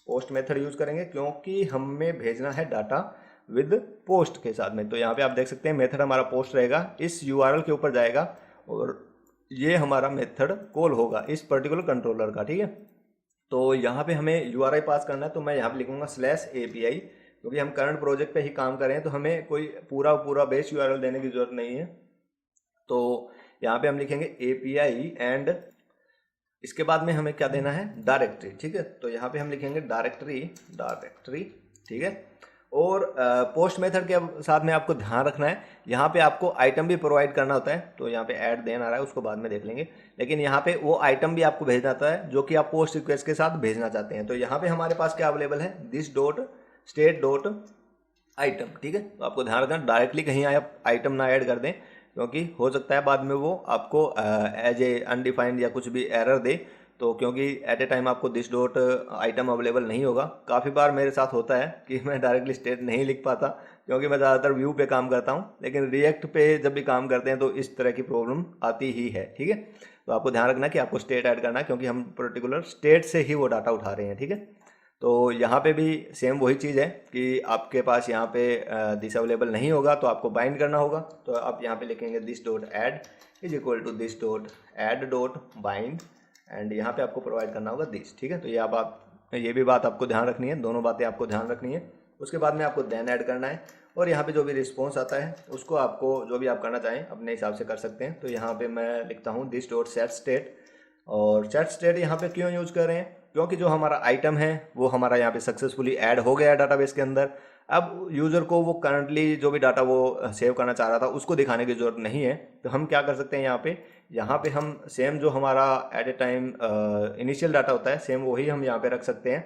पोस्ट मेथड यूज़ करेंगे क्योंकि हमें भेजना है डाटा विद पोस्ट के साथ में। तो यहाँ पे आप देख सकते हैं मेथड हमारा पोस्ट रहेगा, इस यूआरएल के ऊपर जाएगा और ये हमारा मेथड कॉल होगा इस पर्टिकुलर कंट्रोलर का, ठीक है। तो यहाँ पे हमें यूआरआई पास करना है, तो मैं यहाँ पे लिखूंगा /API क्योंकि हम करंट प्रोजेक्ट पे ही काम कर रहे हैं तो हमें कोई पूरा बेस यूआरएल देने की जरूरत नहीं है। तो यहाँ पे हम लिखेंगे API एंड इसके बाद में हमें क्या देना है, डायरेक्टरी, ठीक है। तो यहाँ पे हम लिखेंगे डायरेक्टरी, ठीक है। और पोस्ट मेथड के साथ में आपको ध्यान रखना है, यहाँ पे आपको आइटम भी प्रोवाइड करना होता है। तो यहाँ पे ऐड देना आ रहा है उसको बाद में देख लेंगे, लेकिन यहाँ पे वो आइटम भी आपको भेजना होता है जो कि आप पोस्ट रिक्वेस्ट के साथ भेजना चाहते हैं। तो यहाँ पे हमारे पास क्या अवेलेबल है, this.state.item, ठीक है। तो आपको ध्यान रखना डायरेक्टली कहीं आप आइटम ना ऐड कर दें क्योंकि हो सकता है बाद में वो आपको एज ए अनडिफाइंड या कुछ भी एरर दे। तो क्योंकि एट ए टाइम आपको दिस डॉट आइटम अवेलेबल नहीं होगा, काफ़ी बार मेरे साथ होता है कि मैं डायरेक्टली स्टेट नहीं लिख पाता क्योंकि मैं ज़्यादातर व्यू पे काम करता हूँ, लेकिन रिएक्ट पे जब भी काम करते हैं तो इस तरह की प्रॉब्लम आती ही है, ठीक है। तो आपको ध्यान रखना कि आपको स्टेट ऐड करना है क्योंकि हम पर्टिकुलर स्टेट से ही वो डाटा उठा रहे हैं, ठीक है। तो यहाँ पे भी सेम वही चीज़ है कि आपके पास यहाँ पे दिस अवेलेबल नहीं होगा तो आपको बाइंड करना होगा। तो आप यहाँ पे लिखेंगे this.add is equal to this.add.bind and यहाँ पे आपको प्रोवाइड करना होगा दिस, ठीक है। तो ये भी बात आपको ध्यान रखनी है, दोनों बातें आपको ध्यान रखनी है। उसके बाद में आपको देन ऐड करना है और यहाँ पे जो भी रिस्पॉन्स आता है उसको आपको जो भी आप करना चाहें अपने हिसाब से कर सकते हैं। तो यहाँ पे मैं लिखता हूँ this.setState और setState यहाँ पे क्यों यूज़ कर रहे हैं, क्योंकि जो हमारा आइटम है वो हमारा यहाँ पे सक्सेसफुली ऐड हो गया है डाटाबेस के अंदर। अब यूज़र को वो करंटली जो भी डाटा वो सेव करना चाह रहा था उसको दिखाने की ज़रूरत नहीं है। तो हम क्या कर सकते हैं, यहाँ पे हम सेम जो हमारा at a time initial data होता है सेम वही हम यहाँ पे रख सकते हैं।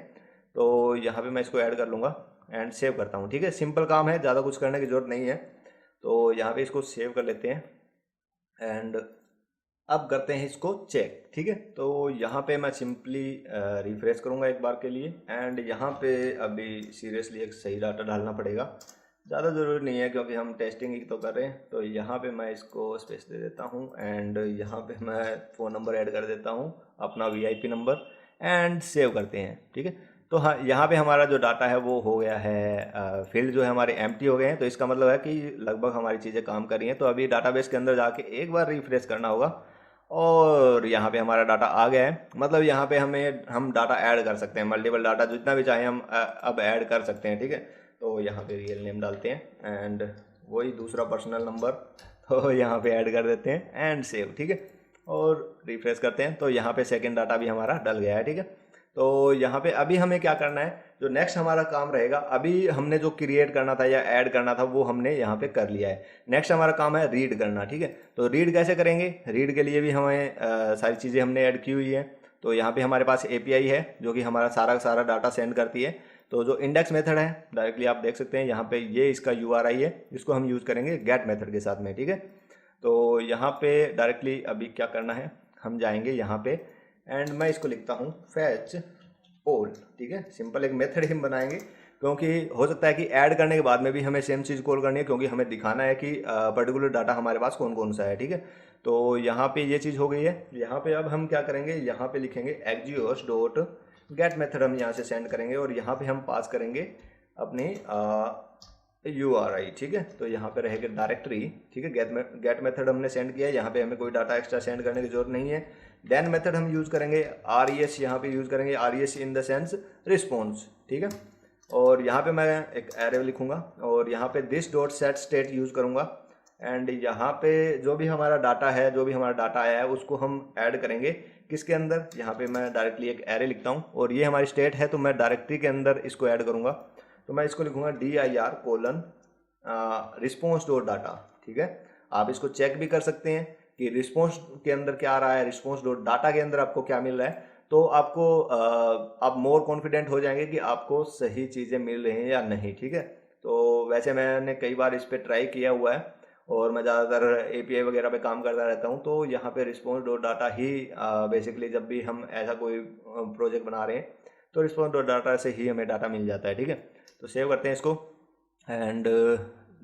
तो यहाँ पे मैं इसको ऐड कर लूँगा एंड सेव करता हूँ, ठीक है। सिंपल काम है, ज़्यादा कुछ करने की ज़रूरत नहीं है। तो यहाँ पे इसको सेव कर लेते हैं एंड अब करते हैं इसको चेक, ठीक है। तो यहाँ पे मैं सिंपली रिफ्रेश करूँगा एक बार के लिए एंड यहाँ पे अभी सीरियसली एक सही डाटा डालना पड़ेगा, ज़्यादा ज़रूरी नहीं है क्योंकि हम टेस्टिंग ही तो कर रहे हैं। तो यहाँ पे मैं इसको स्पेस दे देता हूँ एंड यहाँ पे मैं फ़ोन नंबर ऐड कर देता हूँ अपना VIP नंबर एंड सेव करते हैं, ठीक है। तो हाँ, यहाँ पे हमारा जो डाटा है वो हो गया है, फील्ड जो है हमारे एम्प्टी हो गए हैं। तो इसका मतलब है कि लगभग हमारी चीज़ें काम कर रही हैं। तो अभी डाटाबेस के अंदर जाके एक बार रिफ्रेश करना होगा और यहाँ पे हमारा डाटा आ गया है। मतलब यहाँ पे हम डाटा ऐड कर सकते हैं, मल्टीपल डाटा जितना भी चाहें हम अब ऐड कर सकते हैं, ठीक है। तो यहाँ पे रियल नेम डालते हैं एंड वही दूसरा पर्सनल नंबर तो यहाँ पे ऐड कर देते हैं एंड सेव, ठीक है। और रिफ्रेश करते हैं तो यहाँ पे सेकंड डाटा भी हमारा डल गया है, ठीक है। तो यहाँ पे अभी हमें क्या करना है, जो नेक्स्ट हमारा काम रहेगा, अभी हमने जो क्रिएट करना था या ऐड करना था वो हमने यहाँ पे कर लिया है। नेक्स्ट हमारा काम है रीड करना, ठीक है। तो रीड कैसे करेंगे, रीड के लिए भी हमें सारी चीज़ें हमने ऐड की हुई है। तो यहाँ पे हमारे पास एपीआई है जो कि हमारा सारा का सारा डाटा सेंड करती है। तो जो इंडेक्स मेथड है डायरेक्टली आप देख सकते हैं यहाँ पे, ये इसका यूआरआई है, इसको हम यूज़ करेंगे गेट मेथड के साथ में, ठीक है। तो यहाँ पे डायरेक्टली अभी क्या करना है, हम जाएंगे यहाँ पे एंड मैं इसको लिखता हूँ फैच ऑल, ठीक है। सिंपल एक मेथड ही हम बनाएंगे, क्योंकि हो सकता है कि ऐड करने के बाद में भी हमें सेम चीज़ कॉल करनी है, क्योंकि हमें दिखाना है कि पर्टिकुलर डाटा हमारे पास कौन कौन सा है, ठीक है। तो यहाँ पे ये चीज़ हो गई है। यहाँ पे अब हम क्या करेंगे, यहाँ पे लिखेंगे एक्जियोस डॉट गेट मेथड, हम यहाँ से सेंड करेंगे और यहाँ पे हम पास करेंगे अपनी URI, ठीक है। तो यहाँ पे रहेगा डायरेक्टरी, ठीक है। गेट मेथड हमने सेंड किया है, यहाँ पे हमें कोई डाटा एक्स्ट्रा सेंड करने की जरूरत नहीं है। देन मेथड हम यूज़ करेंगे RES, यहाँ पे यूज़ करेंगे RES in the sense response, ठीक है। और यहाँ पे मैं एक एरे लिखूंगा और यहाँ पे this dot set state use करूँगा एंड यहाँ पे जो भी हमारा डाटा है, जो भी हमारा डाटा आया है उसको हम ऐड करेंगे किसके अंदर, यहाँ पे मैं डायरेक्टली एक एरे लिखता हूँ और ये हमारी स्टेट है, तो मैं डायरेक्टरी के अंदर इसको ऐड करूँगा। तो मैं इसको लिखूँगा dir: रिस्पॉन्स डॉट डाटा, ठीक है। आप इसको चेक भी कर सकते हैं कि रिस्पॉन्स के अंदर क्या आ रहा है, रिस्पॉन्स डॉट डाटा के अंदर आपको क्या मिल रहा है। तो आपको आप मोर कॉन्फिडेंट हो जाएंगे कि आपको सही चीज़ें मिल रही हैं या नहीं, ठीक है। तो वैसे मैंने कई बार इस पर ट्राई किया हुआ है और मैं ज़्यादातर API वगैरह पे काम करता रहता हूँ, तो यहाँ पे रिस्पॉन्स डॉट डाटा ही बेसिकली जब भी हम ऐसा कोई प्रोजेक्ट बना रहे हैं तो रिस्पॉन्स डॉट डाटा से ही हमें डाटा मिल जाता है, ठीक है। तो सेव करते हैं इसको एंड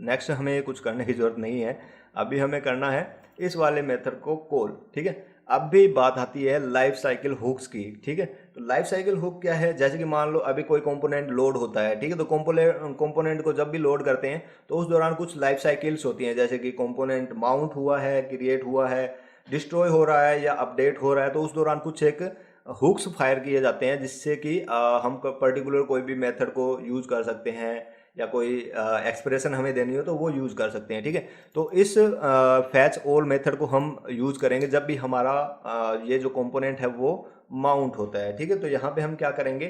नेक्स्ट हमें कुछ करने की ज़रूरत नहीं है, अभी हमें करना है इस वाले मेथड को कॉल, ठीक है। अब भी बात आती है लाइफ साइकिल हुक्स की, ठीक है। तो लाइफ साइकिल हुक क्या है, जैसे कि मान लो अभी कोई कंपोनेंट लोड होता है, ठीक है। तो कंपोनेंट को जब भी लोड करते हैं तो उस दौरान कुछ लाइफ साइकिल्स होती हैं, जैसे कि कंपोनेंट माउंट हुआ है, क्रिएट हुआ है, डिस्ट्रॉय हो रहा है या अपडेट हो रहा है, तो उस दौरान कुछ एक हुक्स फायर किए जाते हैं जिससे कि हम पर्टिकुलर कोई भी मेथड को यूज़ कर सकते हैं या कोई एक्सप्रेशन हमें देनी हो तो वो यूज़ कर सकते हैं, ठीक है। तो इस फैच ऑल मेथड को हम यूज़ करेंगे जब भी हमारा ये जो कंपोनेंट है वो माउंट होता है, ठीक है। तो यहाँ पे हम क्या करेंगे,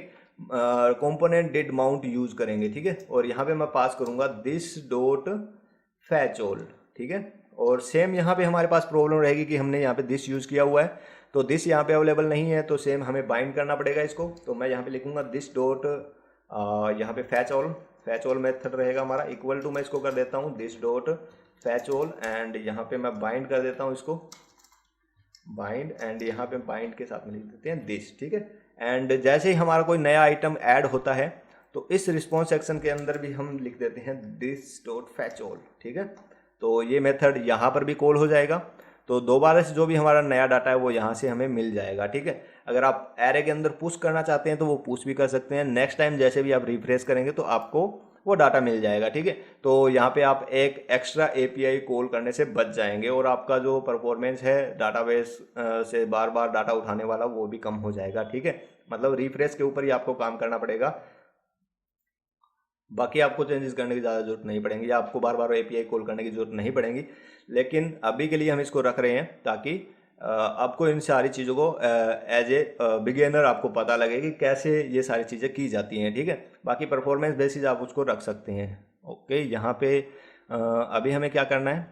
कंपोनेंट डिड माउंट यूज़ करेंगे, ठीक है। और यहाँ पे मैं पास करूँगा दिस डॉट फैच ऑल, ठीक है। और सेम यहाँ पे हमारे पास प्रॉब्लम रहेगी कि हमने यहाँ पे दिस यूज़ किया हुआ है, तो दिस यहाँ पे अवेलेबल नहीं है, तो सेम हमें बाइंड करना पड़ेगा इसको। तो मैं यहाँ पे लिखूँगा दिस डॉट यहाँ पे फैच ऑल मेथड रहेगा हमारा, इक्वल टू मैं इसको कर देता हूँ this dot fetch all and यहाँ पे मैं बाइंड कर देता हूँ इसको, बाइंड एंड यहाँ पे बाइंड के साथ में लिख देते हैं दिस, ठीक है। एंड जैसे ही हमारा कोई नया आइटम ऐड होता है तो इस रिस्पॉन्स सेक्शन के अंदर भी हम लिख देते हैं दिस डॉट फैच ऑल, ठीक है। तो ये मेथड यहाँ पर भी कॉल हो जाएगा, तो दोबारा से जो भी हमारा नया डाटा है वो यहाँ से हमें मिल जाएगा, ठीक है। अगर आप एरे के अंदर पुश करना चाहते हैं तो वो पुश भी कर सकते हैं, नेक्स्ट टाइम जैसे भी आप रिफ्रेश करेंगे तो आपको वो डाटा मिल जाएगा, ठीक है। तो यहाँ पे आप एक एक्स्ट्रा API कॉल करने से बच जाएंगे और आपका जो परफॉर्मेंस है डाटाबेस से बार बार डाटा उठाने वाला वो भी कम हो जाएगा, ठीक है। मतलब रिफ्रेश के ऊपर ही आपको काम करना पड़ेगा, बाकी आपको चेंजेस करने की ज़्यादा जरूरत नहीं पड़ेगी या आपको बार बार API कॉल करने की जरूरत नहीं पड़ेगी। लेकिन अभी के लिए हम इसको रख रहे हैं ताकि आपको इन सारी चीज़ों को एज ए बिगिनर आपको पता लगे कि कैसे ये सारी चीज़ें की जाती हैं, ठीक है। बाकी परफॉर्मेंस बेसिस आप उसको रख सकते हैं। ओके, यहाँ पे अभी हमें क्या करना है,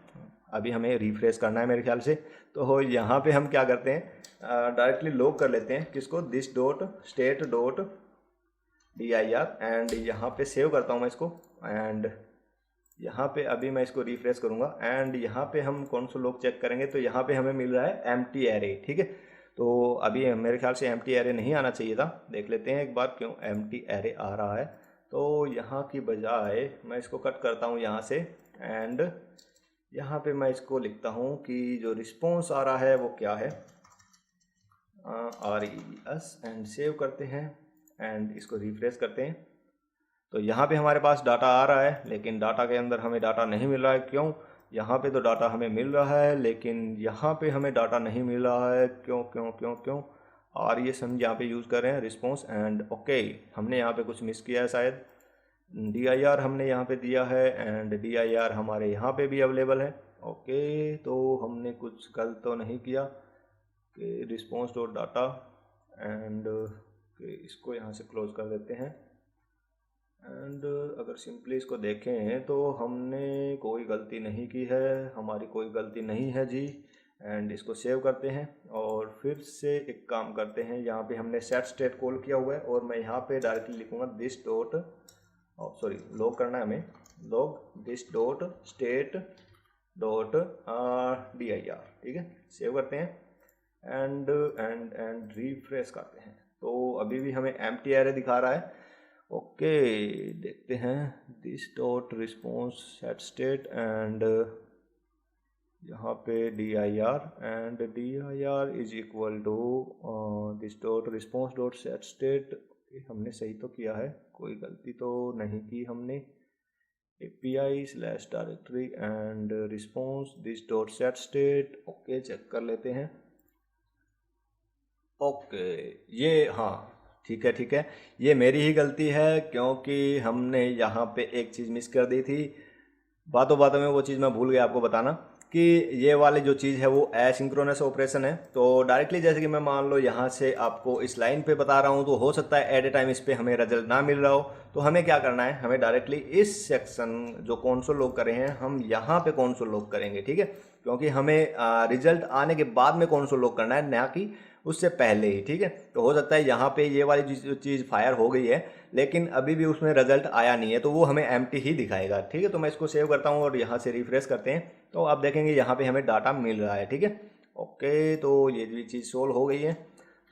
अभी हमें रिफ्रेश करना है मेरे ख्याल से। तो यहाँ पे हम क्या करते हैं, डायरेक्टली लॉग कर लेते हैं किसको, this dot state dot dir and यहाँ पे सेव करता हूँ मैं इसको एंड यहाँ पे अभी मैं इसको रिफ्रेश करूँगा एंड यहाँ पे हम कौन सा लॉग चेक करेंगे तो यहाँ पे हमें मिल रहा है एम्प्टी एरे, ठीक है। तो अभी मेरे ख्याल से एम्प्टी एरे नहीं आना चाहिए था, देख लेते हैं एक बार क्यों एम्प्टी एरे आ रहा है। तो यहाँ की बजाय मैं इसको कट करता हूँ यहाँ से एंड यहाँ पे मैं इसको लिखता हूँ कि जो रिस्पॉन्स आ रहा है वो क्या है, RES एंड सेव करते हैं एंड इसको रिफ्रेश करते हैं। तो यहाँ पे हमारे पास डाटा आ रहा है लेकिन डाटा के अंदर हमें डाटा नहीं मिल रहा है, क्यों, यहाँ पे तो डाटा हमें मिल रहा है लेकिन यहाँ पे हमें डाटा नहीं मिल रहा है, क्यों क्यों क्यों क्यों। और ये हम यहाँ पे यूज़ कर रहे हैं रिस्पॉन्स एंड ओके, हमने यहाँ पे कुछ मिस किया है शायद, dir हमने यहाँ पे दिया है एंड dir हमारे यहाँ पे भी अवेलेबल है। ओके, तो हमने कुछ गलत तो नहीं किया कि रिस्पॉन्स डॉट डाटा एंड इसको यहाँ से क्लोज कर देते हैं एंड अगर सिंपली इसको देखें तो हमने कोई गलती नहीं की है, हमारी कोई गलती नहीं है जी। एंड इसको सेव करते हैं और फिर से एक काम करते हैं, यहाँ पे हमने सेट स्टेट कॉल किया हुआ है और मैं यहाँ पे डायरेक्टली लिखूँगा दिस डॉट, सॉरी लॉग करना है हमें, log this dot state dot dir, ठीक है। सेव करते हैं एंड रिफ्रेश करते हैं, तो अभी भी हमें एम्प्टी एरे दिखा रहा है। ओके देखते हैं, this dot response set state and यहाँ पे dir and dir is equal to this dot response dot set state. हमने सही तो किया है, कोई गलती तो नहीं की हमने। API slash directory and response this dot set state. Okay check कर लेते हैं। ओके ये हाँ ठीक है, ये मेरी ही गलती है क्योंकि हमने यहाँ पे एक चीज़ मिस कर दी थी। बातों बातों में वो चीज़ मैं भूल गया आपको बताना कि ये वाली जो चीज़ है वो एसिंक्रोनस ऑपरेशन है। तो डायरेक्टली जैसे कि मैं मान लो यहाँ से आपको इस लाइन पे बता रहा हूँ, तो हो सकता है एट ए टाइम इस पे हमें रिजल्ट ना मिल रहा हो। तो हमें क्या करना है, हमें डायरेक्टली इस सेक्शन जो कंसोल लॉग करे हैं हम यहाँ पे कंसोल लॉग करेंगे, ठीक है। क्योंकि हमें रिजल्ट आने के बाद में कंसोल लॉग करना है, ना कि उससे पहले ही, ठीक है। तो हो सकता है यहाँ पे ये वाली चीज़ फायर हो गई है लेकिन अभी भी उसमें रिजल्ट आया नहीं है, तो वो हमें एम्प्टी ही दिखाएगा, ठीक है। तो मैं इसको सेव करता हूँ और यहाँ से रिफ्रेश करते हैं, तो आप देखेंगे यहाँ पे हमें डाटा मिल रहा है, ठीक है। ओके तो ये भी चीज़ सोल्व हो गई है।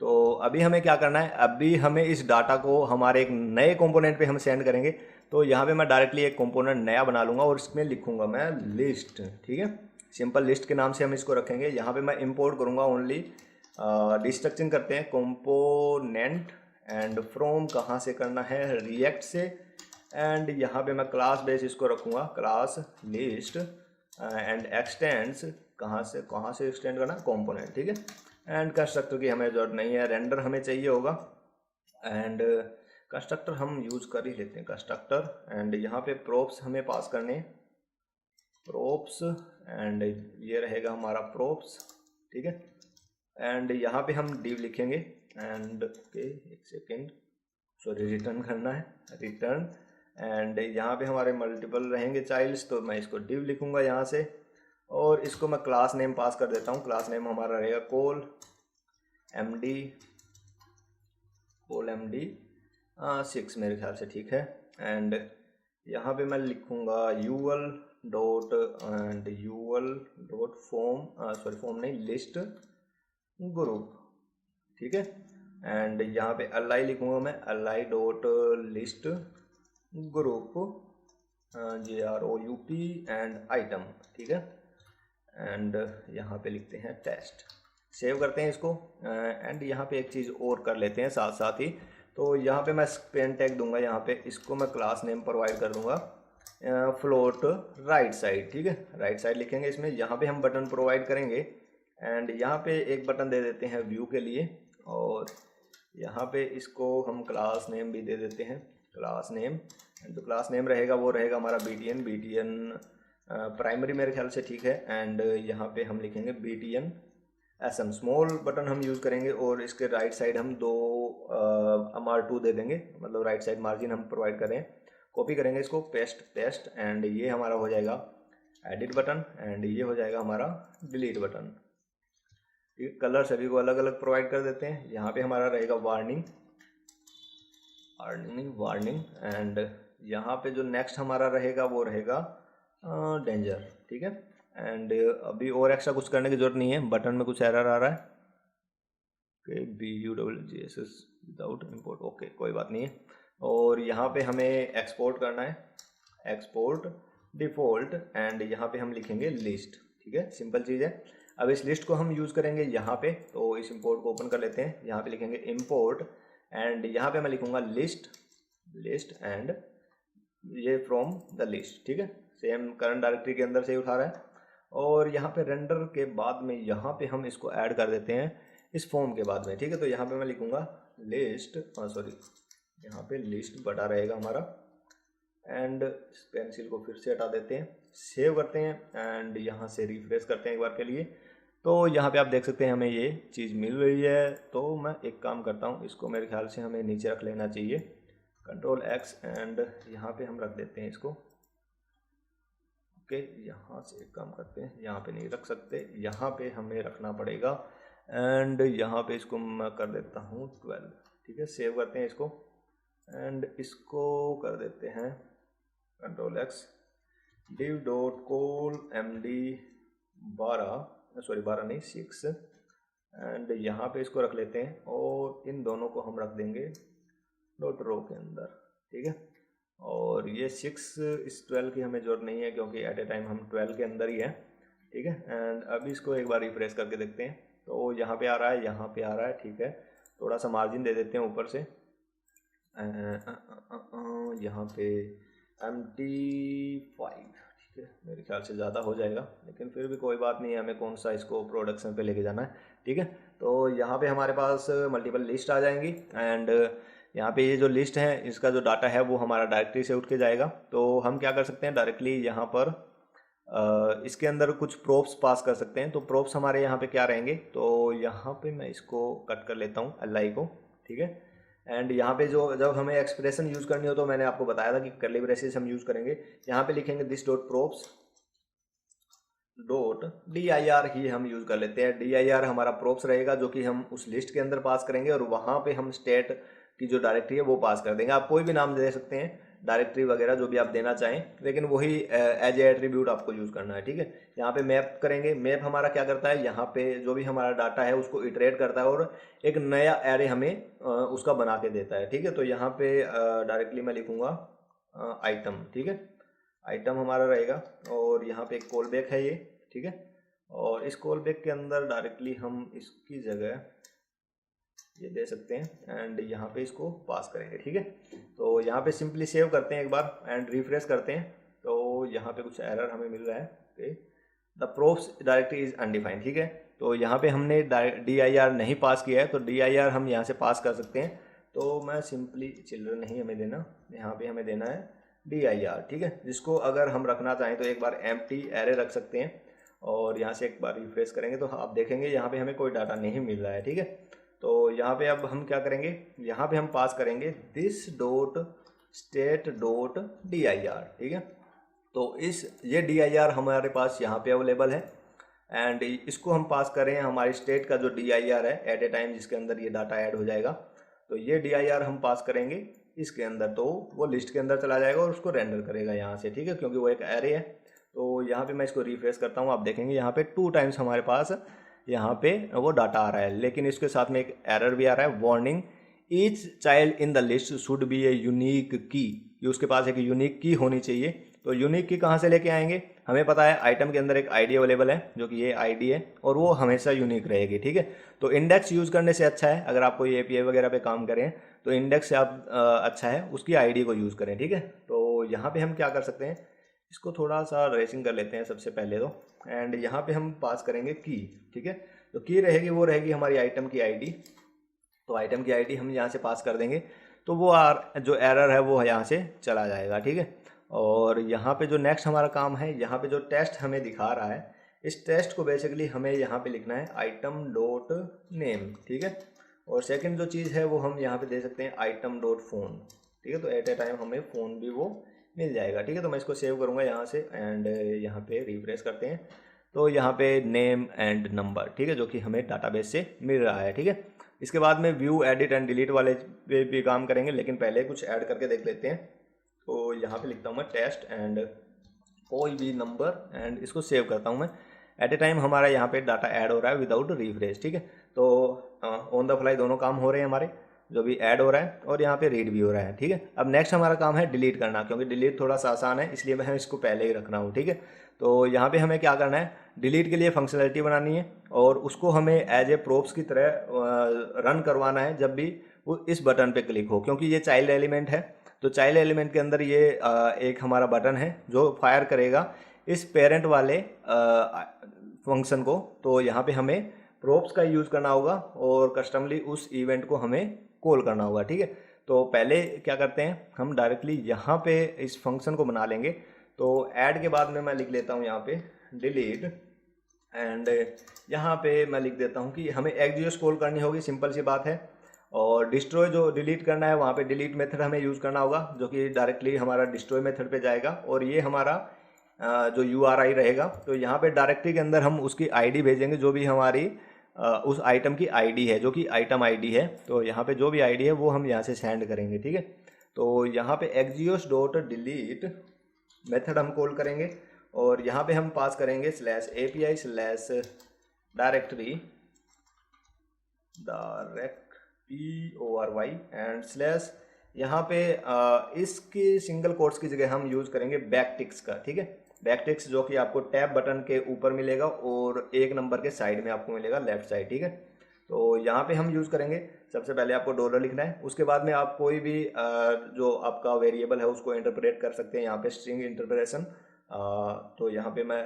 तो अभी हमें क्या करना है, अभी हमें इस डाटा को हमारे एक नए कंपोनेंट पे हम सेंड करेंगे। तो यहाँ पे मैं डायरेक्टली एक कंपोनेंट नया बना लूँगा और इसमें लिखूँगा मैं लिस्ट, ठीक है। सिंपल लिस्ट के नाम से हम इसको रखेंगे। यहाँ पे मैं इंपोर्ट करूँगा ओनली, डिस्ट्रक्चरिंग करते हैं कंपोनेंट एंड फ्रॉम कहाँ से करना है, रिएक्ट से। एंड यहाँ पे मैं क्लास बेस इसको रखूँगा, क्लास लिस्ट एंड एक्सटेंड्स, कहाँ से एक्सटेंड करना, कंपोनेंट, ठीक है। एंड कंस्ट्रक्टर की हमें जरूरत नहीं है, रेंडर हमें चाहिए होगा एंड कंस्ट्रक्टर हम यूज कर ही लेते हैं कंस्ट्रक्टर। एंड यहाँ पे प्रोप्स हमें पास करने, प्रोप्स एंड ये रहेगा हमारा प्रोप्स, ठीक है। एंड यहाँ पे हम div लिखेंगे एंड ओके एक सेकेंड, सॉरी रिटर्न करना है, रिटर्न। एंड यहाँ पे हमारे मल्टीपल रहेंगे चाइल्ड्स, तो मैं इसको div लिखूँगा यहाँ से और इसको मैं क्लास नेम पास कर देता हूँ। क्लास नेम हमारा रहेगा कोल md 6 मेरे ख्याल से, ठीक है। एंड यहाँ पे मैं लिखूँगा ul डॉट फॉर्म नहीं लिस्ट ग्रुप, ठीक है। एंड यहाँ पे li लिखूँगा मैं, li dot list group group and item, ठीक है। एंड यहाँ पे लिखते हैं टेस्ट, सेव करते हैं इसको। एंड यहाँ पे एक चीज़ और कर लेते हैं साथ साथ ही, तो यहाँ पे मैं पेन टैग दूंगा, यहाँ पे इसको मैं क्लास नेम प्रोवाइड कर दूंगा फ्लोट राइट साइड, ठीक है। राइट साइड लिखेंगे इसमें, यहाँ पे हम बटन प्रोवाइड करेंगे एंड यहाँ पे एक बटन दे देते हैं व्यू के लिए और यहाँ पे इसको हम क्लास नेम भी दे देते हैं, क्लास नेम। जो क्लास नेम रहेगा वो रहेगा हमारा btn प्राइमरी मेरे ख्याल से, ठीक है। एंड यहाँ पे हम लिखेंगे btn sm, स्मॉल बटन हम यूज़ करेंगे और इसके राइट साइड हम 2 mr2 दे देंगे, मतलब राइट साइड मार्जिन हम प्रोवाइड करें। कॉपी करेंगे इसको, पेस्ट एंड ये हमारा हो जाएगा एडिट बटन एंड ये हो जाएगा हमारा डिलीट बटन। कलर सभी को अलग अलग प्रोवाइड कर देते हैं। यहाँ पे हमारा रहेगा वार्निंग एंड यहाँ पे जो नेक्स्ट हमारा रहेगा वो रहेगा डेंजर, ठीक है। एंड अभी और एक्स्ट्रा कुछ करने की जरूरत नहीं है, बटन में कुछ एरर आ रहा है BUWGSS विदाउट इम्पोर्ट, ओके कोई बात नहीं है। और यहाँ पे हमें एक्सपोर्ट करना है, एक्सपोर्ट डिफ़ॉल्ट एंड यहाँ पे हम लिखेंगे लिस्ट, ठीक है। सिंपल चीज़ है। अब इस लिस्ट को हम यूज़ करेंगे यहाँ पे, तो इस इंपोर्ट को ओपन कर लेते हैं। यहाँ पे लिखेंगे इंपोर्ट एंड यहाँ पे मैं लिखूँगा लिस्ट एंड ये फ्रॉम द लिस्ट, ठीक है। सेम करंट डायरेक्टरी के अंदर से ही उठा रहा है। और यहाँ पे रेंडर के बाद में यहाँ पे हम इसको ऐड कर देते हैं इस फॉर्म के बाद में, ठीक है। तो यहाँ पे मैं लिखूँगा लिस्ट, यहाँ पे लिस्ट बटा रहेगा हमारा एंड इस पेंसिल को फिर से हटा देते हैं, सेव करते हैं एंड यहाँ से रिफ्रेश करते हैं एक बार के लिए। तो यहाँ पे आप देख सकते हैं हमें ये चीज़ मिल रही है। तो मैं एक काम करता हूँ, इसको मेरे ख्याल से हमें नीचे रख लेना चाहिए, Ctrl X एंड यहाँ पे हम रख देते हैं इसको, ओके, यहाँ से एक काम करते हैं, यहाँ पे नहीं रख सकते, यहाँ पे हमें रखना पड़ेगा। एंड यहाँ पे इसको मैं कर देता हूँ 12, ठीक है। सेव करते हैं इसको एंड इसको कर देते हैं Ctrl+X, div डॉट कोल md 12, सॉरी 12 नहीं 6, एंड यहाँ पे इसको रख लेते हैं और इन दोनों को हम रख देंगे डॉट रो के अंदर, ठीक है। और ये 6 इस 12 की हमें ज़रूरत नहीं है क्योंकि एट ए टाइम हम 12 के अंदर ही है, ठीक है। एंड अभी इसको एक बार रिफ्रेश करके देखते हैं, तो यहाँ पे आ रहा है, यहाँ पे आ रहा है, ठीक है। थोड़ा सा मार्जिन दे देते हैं ऊपर से, यहाँ पे MT5, ठीक है। मेरे ख्याल से ज़्यादा हो जाएगा लेकिन फिर भी कोई बात नहीं है, हमें कौन सा इसको प्रोडक्शन पे लेके जाना है, ठीक है। तो यहाँ पे हमारे पास मल्टीपल लिस्ट आ जाएंगी एंड यहाँ पे ये जो लिस्ट है इसका जो डाटा है वो हमारा डायरेक्टरी से उठ के जाएगा। तो हम क्या कर सकते हैं, डायरेक्टली यहाँ पर इसके अंदर कुछ प्रोप्स पास कर सकते हैं। तो प्रोप्स हमारे यहाँ पे क्या रहेंगे, तो यहाँ पे मैं इसको कट कर लेता हूँ LI को, ठीक है। एंड यहाँ पे जो जब हमें एक्सप्रेशन यूज़ करनी हो तो मैंने आपको बताया था कि कर्ली ब्रेसेस हम यूज़ करेंगे। यहाँ पे लिखेंगे this dot props dot dir ही हम यूज़ कर लेते हैं। dir हमारा प्रोप्स रहेगा जो कि हम उस लिस्ट के अंदर पास करेंगे और वहाँ पे हम स्टेट की जो डायरेक्टरी है वो पास कर देंगे। आप कोई भी नाम दे सकते हैं, डायरेक्टरी वगैरह जो भी आप देना चाहें, लेकिन वही एज ए एट्रीब्यूट आपको यूज़ करना है, ठीक है। यहाँ पे मैप करेंगे, मैप हमारा क्या करता है, यहाँ पे जो भी हमारा डाटा है उसको इटरेट करता है और एक नया एरे हमें उसका बना के देता है, ठीक है। तो यहाँ पे डायरेक्टली मैं लिखूँगा आइटम, ठीक है। आइटम हमारा रहेगा और यहाँ पे एक कॉल बैक है ये, ठीक है। और इस कॉल बैक के अंदर डायरेक्टली हम इसकी जगह ये दे सकते हैं एंड यहाँ पे इसको पास करेंगे, ठीक है। तो यहाँ पे सिंपली सेव करते हैं एक बार एंड रिफ्रेश करते हैं, तो यहाँ पे कुछ एरर हमें मिल रहा है, okay, the props directory is undefined, ठीक है। तो यहाँ पे हमने dir नहीं पास किया है, तो dir हम यहाँ से पास कर सकते हैं। तो मैं सिंपली चिल्ड्रन नहीं हमें देना, यहाँ पे हमें देना है dir, ठीक है। जिसको अगर हम रखना चाहें तो एक बार एम्प्टी एरे रख सकते हैं और यहाँ से एक बार रिफ्रेश करेंगे तो आप देखेंगे यहाँ पे हमें कोई डाटा नहीं मिल रहा है, ठीक है। तो यहाँ पे अब हम क्या करेंगे, यहाँ पे हम पास करेंगे this dot state dot dir, ठीक है। तो ये dir हमारे पास यहाँ पे अवेलेबल है एंड इसको हम पास करें हमारी स्टेट का जो dir है एट ए टाइम जिसके अंदर ये डाटा ऐड हो जाएगा। तो ये dir हम पास करेंगे इसके अंदर, तो वो लिस्ट के अंदर चला जाएगा और उसको रेंडर करेगा यहाँ से, ठीक है, क्योंकि वो एक एरे है। तो यहाँ पे मैं इसको रिफ्रेश करता हूँ, आप देखेंगे यहाँ पे 2 टाइम्स हमारे पास यहाँ पे वो डाटा आ रहा है, लेकिन इसके साथ में एक एरर भी आ रहा है, warning each child in the list should be a unique की, कि उसके पास एक यूनिक की होनी चाहिए। तो यूनिक की कहाँ से लेके आएंगे, हमें पता है आइटम के अंदर एक आईडी अवेलेबल है जो कि ये आईडी है और वो हमेशा यूनिक रहेगी, ठीक है। तो इंडेक्स यूज़ करने से अच्छा है, अगर आप कोई एपीआई वगैरह पे काम करें तो इंडेक्स से आप अच्छा है उसकी आईडी को यूज़ करें, ठीक है। तो यहाँ पे हम क्या कर सकते हैं, इसको थोड़ा सा रेसिंग कर लेते हैं सबसे पहले तो, एंड यहाँ पे हम पास करेंगे की, ठीक है। तो की रहेगी वो रहेगी हमारी आइटम की आईडी, तो आइटम की आईडी हम यहाँ से पास कर देंगे तो वो जो एरर है वो यहाँ से चला जाएगा, ठीक है। और यहाँ पे जो नेक्स्ट हमारा काम है, यहाँ पे जो टेस्ट हमें दिखा रहा है, इस टेस्ट को बेसिकली हमें यहाँ पे लिखना है आइटम डॉट नेम, ठीक है। और सेकंड जो चीज़ है वो हम यहाँ पे दे सकते हैं आइटम डॉट फ़ोन, ठीक है। तो एट ए टाइम हमें फ़ोन भी वो मिल जाएगा, ठीक है। तो मैं इसको सेव करूँगा यहाँ से एंड यहाँ पे रिफ्रेश करते हैं, तो यहाँ पे नेम एंड नंबर, ठीक है, जो कि हमें डाटाबेस से मिल रहा है, ठीक है। इसके बाद में व्यू एडिट एंड डिलीट वाले पे भी काम करेंगे, लेकिन पहले कुछ ऐड करके देख लेते हैं। तो यहाँ पे लिखता हूँ मैं टेस्ट एंड कोई भी नंबर एंड इसको सेव करता हूँ मैं। एट ए टाइम हमारा यहाँ पे डाटा ऐड हो रहा है विदाउट रिफ्रेश, ठीक है। तो ऑन द फ्लाई दोनों काम हो रहे हैं हमारे, जो भी ऐड हो रहा है और यहाँ पे रीड भी हो रहा है, ठीक है। अब नेक्स्ट हमारा काम है डिलीट करना, क्योंकि डिलीट थोड़ा सा आसान है इसलिए मैं इसको पहले ही रख रहा हूँ, ठीक है। तो यहाँ पे हमें क्या करना है, डिलीट के लिए फंक्शनलिटी बनानी है और उसको हमें एज ए प्रोप्स की तरह रन करवाना है जब भी वो इस बटन पे क्लिक हो, क्योंकि ये चाइल्ड एलिमेंट है। तो चाइल्ड एलिमेंट के अंदर ये एक हमारा बटन है जो फायर करेगा इस पेरेंट वाले फंक्शन को। तो यहाँ पे हमें प्रोप्स का यूज़ करना होगा और कस्टमली उस इवेंट को हमें कॉल करना होगा, ठीक है। तो पहले क्या करते हैं, हम डायरेक्टली यहाँ पे इस फंक्शन को बना लेंगे। तो ऐड के बाद में मैं लिख लेता हूँ यहाँ पे डिलीट एंड यहाँ पे मैं लिख देता हूँ कि हमें एक्जियोस कॉल करनी होगी, सिंपल सी बात है। और डिस्ट्रॉय जो डिलीट करना है वहाँ पे डिलीट मेथड हमें यूज़ करना होगा, जो कि डायरेक्टली हमारा डिस्ट्रॉय मेथड पे जाएगा और ये हमारा जो URI रहेगा, तो यहाँ पे डायरेक्टरी के अंदर हम उसकी आईडी भेजेंगे, जो भी हमारी उस आइटम की आईडी है, जो कि आइटम आईडी है। तो यहाँ पे जो भी आईडी है वो हम यहाँ से सेंड करेंगे, ठीक है। तो यहाँ पे एग्जियोस डॉट डिलीट मेथड हम कॉल करेंगे और यहाँ पे हम पास करेंगे /API/डायरेक्टरी PORY एंड स्लैश, यहाँ पे इसकी सिंगल कोट्स की जगह हम यूज़ करेंगे बैकटिक्स का, ठीक है। बैकटिक्स जो कि आपको टैब बटन के ऊपर मिलेगा और 1 नंबर के साइड में आपको मिलेगा लेफ्ट साइड, ठीक है। तो यहाँ पे हम यूज़ करेंगे, सबसे पहले आपको डॉलर लिखना है, उसके बाद में आप कोई भी जो आपका वेरिएबल है उसको इंटरप्रेट कर सकते हैं, यहाँ पे स्ट्रिंग इंटरप्रेशन। तो यहाँ पे मैं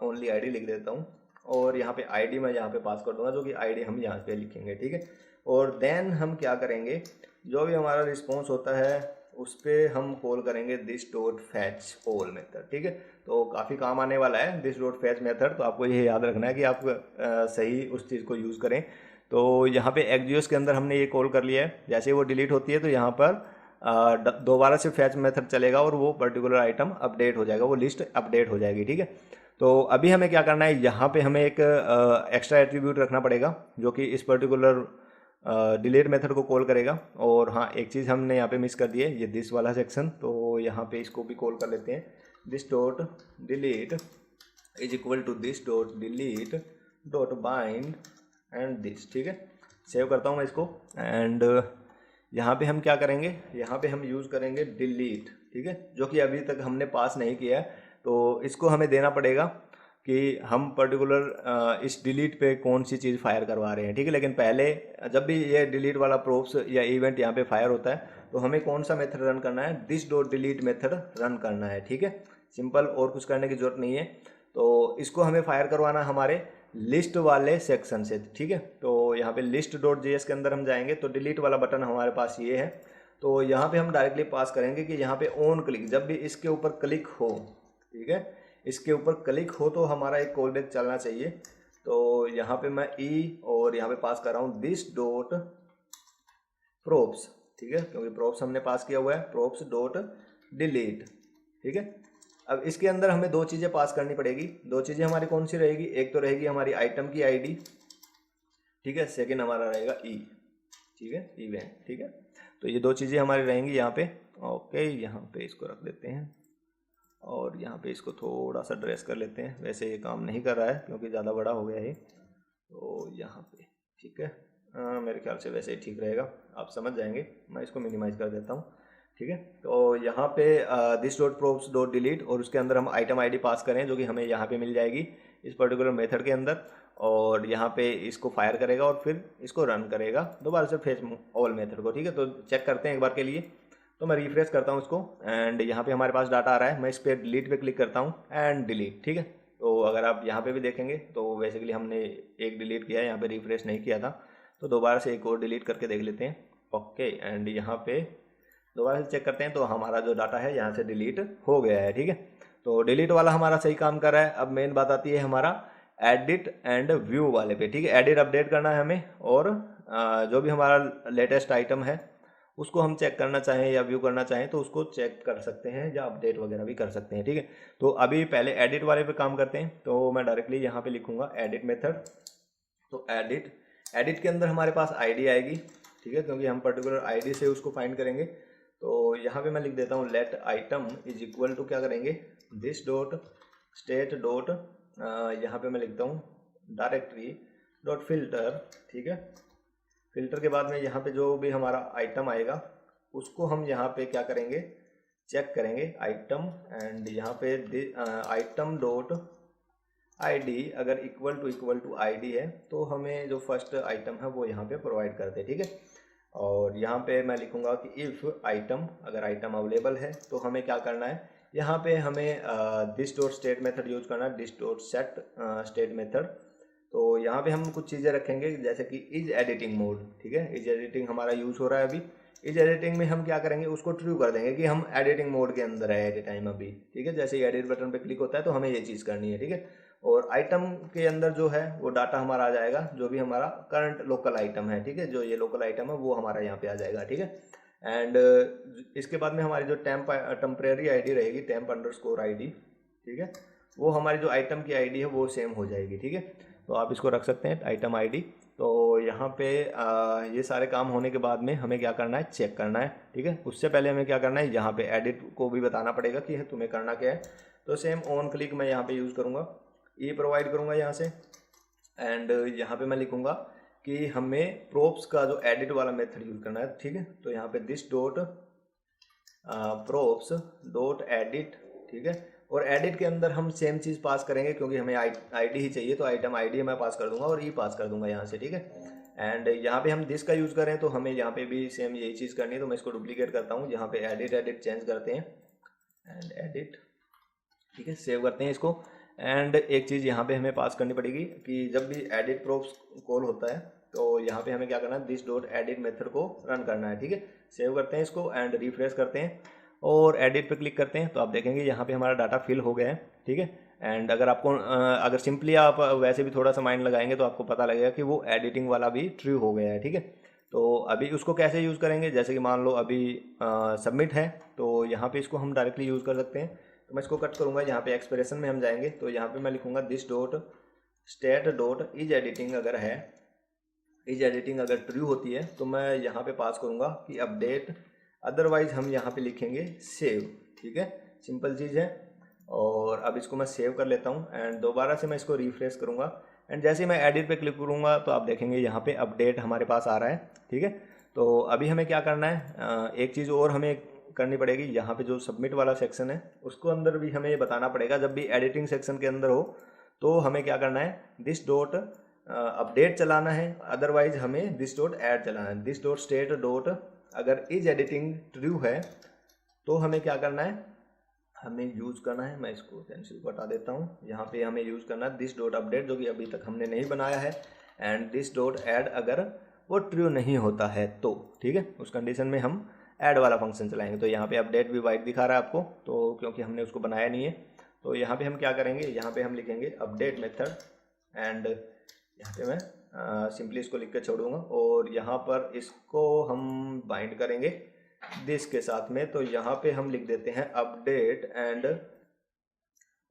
ओनली आईडी लिख देता हूँ और यहाँ पे आईडी मैं यहाँ पे पास कर दूंगा, जो कि आईडी हम यहाँ पे लिखेंगे, ठीक है। और देन हम क्या करेंगे, जो भी हमारा रिस्पॉन्स होता है उस पर हम कॉल करेंगे this.fetch_all मेथड, ठीक है। तो काफ़ी काम आने वाला है this.fetch मेथड, तो आपको ये याद रखना है कि आप सही उस चीज़ को यूज़ करें। तो यहाँ पे एग्जियोस के अंदर हमने ये कॉल कर लिया है, जैसे वो डिलीट होती है तो यहाँ पर दोबारा से फैच मेथड चलेगा और वो पर्टिकुलर आइटम अपडेट हो जाएगा, वो लिस्ट अपडेट हो जाएगी, ठीक है। तो अभी हमें क्या करना है, यहाँ पे हमें एक एक्स्ट्रा एट्रीब्यूट रखना पड़ेगा जो कि इस पर्टिकुलर डिलीट मेथड को कॉल करेगा। और हाँ, एक चीज़ हमने यहाँ पे मिस कर दी है, ये दिस वाला सेक्शन, तो यहाँ पे इसको भी कॉल कर लेते हैं, this.delete is equal to this.delete.bind and this, ठीक है। सेव करता हूँ मैं इसको एंड यहाँ पे हम क्या करेंगे, यहाँ पे हम यूज़ करेंगे डिलीट, ठीक है, जो कि अभी तक हमने पास नहीं किया है। तो इसको हमें देना पड़ेगा कि हम पर्टिकुलर इस डिलीट पे कौन सी चीज़ फायर करवा रहे हैं, ठीक है। लेकिन पहले जब भी ये डिलीट वाला प्रोप्स या इवेंट यहाँ पे फायर होता है तो हमें कौन सा मेथड रन करना है, this.delete मेथड रन करना है, ठीक है। सिंपल, और कुछ करने की जरूरत नहीं है। तो इसको हमें फायर करवाना हमारे लिस्ट वाले सेक्शन से, ठीक है। तो यहाँ पे list.js के अंदर हम जाएंगे तो डिलीट वाला बटन हमारे पास ये है। तो यहाँ पे हम डायरेक्टली पास करेंगे कि यहाँ पे ऑन क्लिक, जब भी इसके ऊपर क्लिक हो, ठीक है, इसके ऊपर क्लिक हो तो हमारा एक कॉल बैक चलना चाहिए। तो यहाँ पे मैं और यहाँ पे पास कर रहा हूँ this.props, ठीक है, क्योंकि props हमने पास किया हुआ है, props.delete, ठीक है। अब इसके अंदर हमें 2 चीज़ें पास करनी पड़ेगी। 2 चीज़ें हमारी कौन सी रहेगी, एक तो रहेगी हमारी आइटम की आईडी, ठीक है, सेकंड हमारा रहेगा ठीक है, इवेंट, ठीक है। तो ये 2 चीज़ें हमारी रहेंगी यहाँ पे। ओके, यहाँ पे इसको रख देते हैं और यहाँ पे इसको थोड़ा सा ड्रेस कर लेते हैं, वैसे ये काम नहीं कर रहा है क्योंकि ज़्यादा बड़ा हो गया है। तो यहाँ पे ठीक है, मेरे ख्याल से वैसे ही ठीक रहेगा, आप समझ जाएंगे। मैं इसको मिनिमाइज़ कर देता हूँ, ठीक है। तो यहाँ पे this.props.delete और उसके अंदर हम आइटम आईडी पास करें, जो कि हमें यहाँ पे मिल जाएगी इस पर्टिकुलर मेथड के अंदर, और यहाँ पे इसको फायर करेगा और फिर इसको रन करेगा दोबारा से फेच ऑल मेथड को, ठीक है। तो चेक करते हैं एक बार के लिए। तो मैं रिफ्रेश करता हूँ इसको एंड यहाँ पे हमारे पास डाटा आ रहा है, मैं इस पर डिलीट पे क्लिक करता हूँ एंड डिलीट, ठीक है। तो अगर आप यहाँ पे भी देखेंगे तो बेसिकली हमने एक डिलीट किया है, यहाँ पे रिफ्रेश नहीं किया था, तो दोबारा से एक और डिलीट करके देख लेते हैं। ओके, एंड यहाँ पे दोबारा से चेक करते हैं तो हमारा जो डाटा है यहाँ से डिलीट हो गया है, ठीक है। तो डिलीट वाला हमारा सही काम कर रहा है। अब मेन बात आती है हमारा एडिट एंड व्यू वाले पे, ठीक है। एडिट अपडेट करना है हमें, और जो भी हमारा लेटेस्ट आइटम है उसको हम चेक करना चाहें या व्यू करना चाहें तो उसको चेक कर सकते हैं या अपडेट वगैरह भी कर सकते हैं, ठीक है। तो अभी पहले एडिट वाले पे काम करते हैं। तो मैं डायरेक्टली यहाँ पे लिखूँगा एडिट मेथड। तो एडिट के अंदर हमारे पास आईडी आएगी, ठीक है, क्योंकि हम पर्टिकुलर आईडी से उसको फाइंड करेंगे। तो यहाँ पे मैं लिख देता हूँ let item is equal to क्या करेंगे, दिस डॉट स्टेट डॉट, यहाँ पे मैं लिखता हूँ डायरेक्टरी डॉट फिल्टर, ठीक है। फिल्टर के बाद में यहाँ पे जो भी हमारा आइटम आएगा उसको हम यहाँ पे क्या करेंगे, चेक करेंगे आइटम, एंड यहाँ पे आइटम डॉट आईडी अगर इक्वल टू आईडी है तो हमें जो फर्स्ट आइटम है वो यहाँ पे प्रोवाइड करते हैं, ठीक है। और यहाँ पे मैं लिखूँगा कि इफ़ आइटम, अगर आइटम अवेलेबल है तो हमें क्या करना है, यहाँ पे हमें this dot state method use करना है, this dot set state method. तो यहाँ पे हम कुछ चीज़ें रखेंगे जैसे कि इज एडिटिंग मोड, ठीक है। इज एडिटिंग हमारा यूज़ हो रहा है अभी। इज एडिटिंग में हम क्या करेंगे, उसको ट्रू कर देंगे कि हम एडिटिंग मोड के अंदर है एट ए टाइम अभी, ठीक है। जैसे ही एडिट बटन पे क्लिक होता है तो हमें ये चीज़ करनी है, ठीक है। और आइटम के अंदर जो है वो डाटा हमारा आ जाएगा, जो भी हमारा करंट लोकल आइटम है, ठीक है। जो ये लोकल आइटम है वो हमारा यहाँ पे आ जाएगा, ठीक है। एंड इसके बाद में हमारी जो टेम्परेरी आईडी रहेगी, टेम्प अंडरस्कोर आईडी, ठीक है, वो हमारी जो आइटम की आईडी है वो सेम हो जाएगी। ठीक है, तो आप इसको रख सकते हैं आइटम आईडी। तो यहाँ पे ये सारे काम होने के बाद में हमें क्या करना है, चेक करना है। ठीक है, उससे पहले हमें क्या करना है, यहाँ पे एडिट को भी बताना पड़ेगा कि तुम्हें करना क्या है। तो सेम ऑन क्लिक मैं यहाँ पे यूज़ करूँगा, ये प्रोवाइड करूँगा यहाँ से, एंड यहाँ पे मैं लिखूँगा कि हमें प्रोप्स का जो एडिट वाला मेथड यूज़ करना है। ठीक है, तो यहाँ पे this dot props dot edit. ठीक है, और एडिट के अंदर हम सेम चीज़ पास करेंगे क्योंकि हमें आईडी ही चाहिए, तो आइटम आईडी मैं पास कर दूंगा और ई पास कर दूंगा यहाँ से। ठीक है, एंड यहाँ पे हम दिस का यूज़ करें तो हमें यहाँ पे भी सेम यही चीज़ करनी है। तो मैं इसको डुप्लीकेट करता हूँ, यहाँ पे एडिट चेंज करते हैं एंड एडिट। ठीक है, सेव करते हैं इसको। एंड एक चीज़ यहाँ पे हमें पास करनी पड़ेगी कि जब भी एडिट प्रोप्स कॉल होता है तो यहाँ पे हमें क्या करना है, दिस डॉट एडिट मेथड को रन करना है। ठीक है, सेव करते हैं इसको एंड रिफ्रेश करते हैं और एडिट पे क्लिक करते हैं तो आप देखेंगे यहाँ पे हमारा डाटा फिल हो गया है। ठीक है, एंड अगर आपको अगर सिंपली आप वैसे भी थोड़ा सा माइंड लगाएंगे तो आपको पता लगेगा कि वो एडिटिंग वाला भी ट्रू हो गया है। ठीक है, तो अभी उसको कैसे यूज़ करेंगे, जैसे कि मान लो अभी सबमिट है तो यहाँ पे इसको हम डायरेक्टली यूज़ कर सकते हैं। तो मैं इसको कट करूँगा, यहाँ पे एक्सप्रेशन में हम जाएंगे तो यहाँ पे मैं लिखूँगा this dot state dot is editing. अगर है इज एडिटिंग अगर ट्रू होती है तो मैं यहाँ पे पास करूँगा कि अपडेट, अदरवाइज हम यहाँ पे लिखेंगे सेव। ठीक है, सिंपल चीज़ है। और अब इसको मैं सेव कर लेता हूँ एंड दोबारा से मैं इसको रिफ्रेश करूँगा एंड जैसे ही मैं एडिट पे क्लिक करूँगा तो आप देखेंगे यहाँ पे अपडेट हमारे पास आ रहा है। ठीक है, तो अभी हमें क्या करना है, एक चीज़ और हमें करनी पड़ेगी, यहाँ पे जो सबमिट वाला सेक्शन है उसको अंदर भी हमें ये बताना पड़ेगा। जब भी एडिटिंग सेक्शन के अंदर हो तो हमें क्या करना है, दिस डॉट अपडेट चलाना है, अदरवाइज हमें दिस डॉट ऐड चलाना है। दिस डॉट स्टेट डॉट अगर इज एडिटिंग ट्रू है तो हमें क्या करना है, हमें यूज़ करना है, मैं इसको कैंसिल को हटा देता हूँ, यहाँ पे हमें यूज़ करना है दिस डॉट अपडेट जो कि अभी तक हमने नहीं बनाया है, एंड दिस डॉट ऐड अगर वो ट्रू नहीं होता है तो। ठीक है, उस कंडीशन में हम ऐड वाला फंक्शन चलाएंगे। तो यहाँ पे अपडेट भी वाइट दिखा रहा है आपको, तो क्योंकि हमने उसको बनाया नहीं है। तो यहाँ पे हम क्या करेंगे, यहाँ पे हम लिखेंगे अपडेट मेथड एंड यहाँ पे मैं सिंपली इसको लिख कर छोड़ूंगा और यहाँ पर इसको हम बाइंड करेंगे दिस के साथ में। तो यहाँ पे हम लिख देते हैं अपडेट एंड,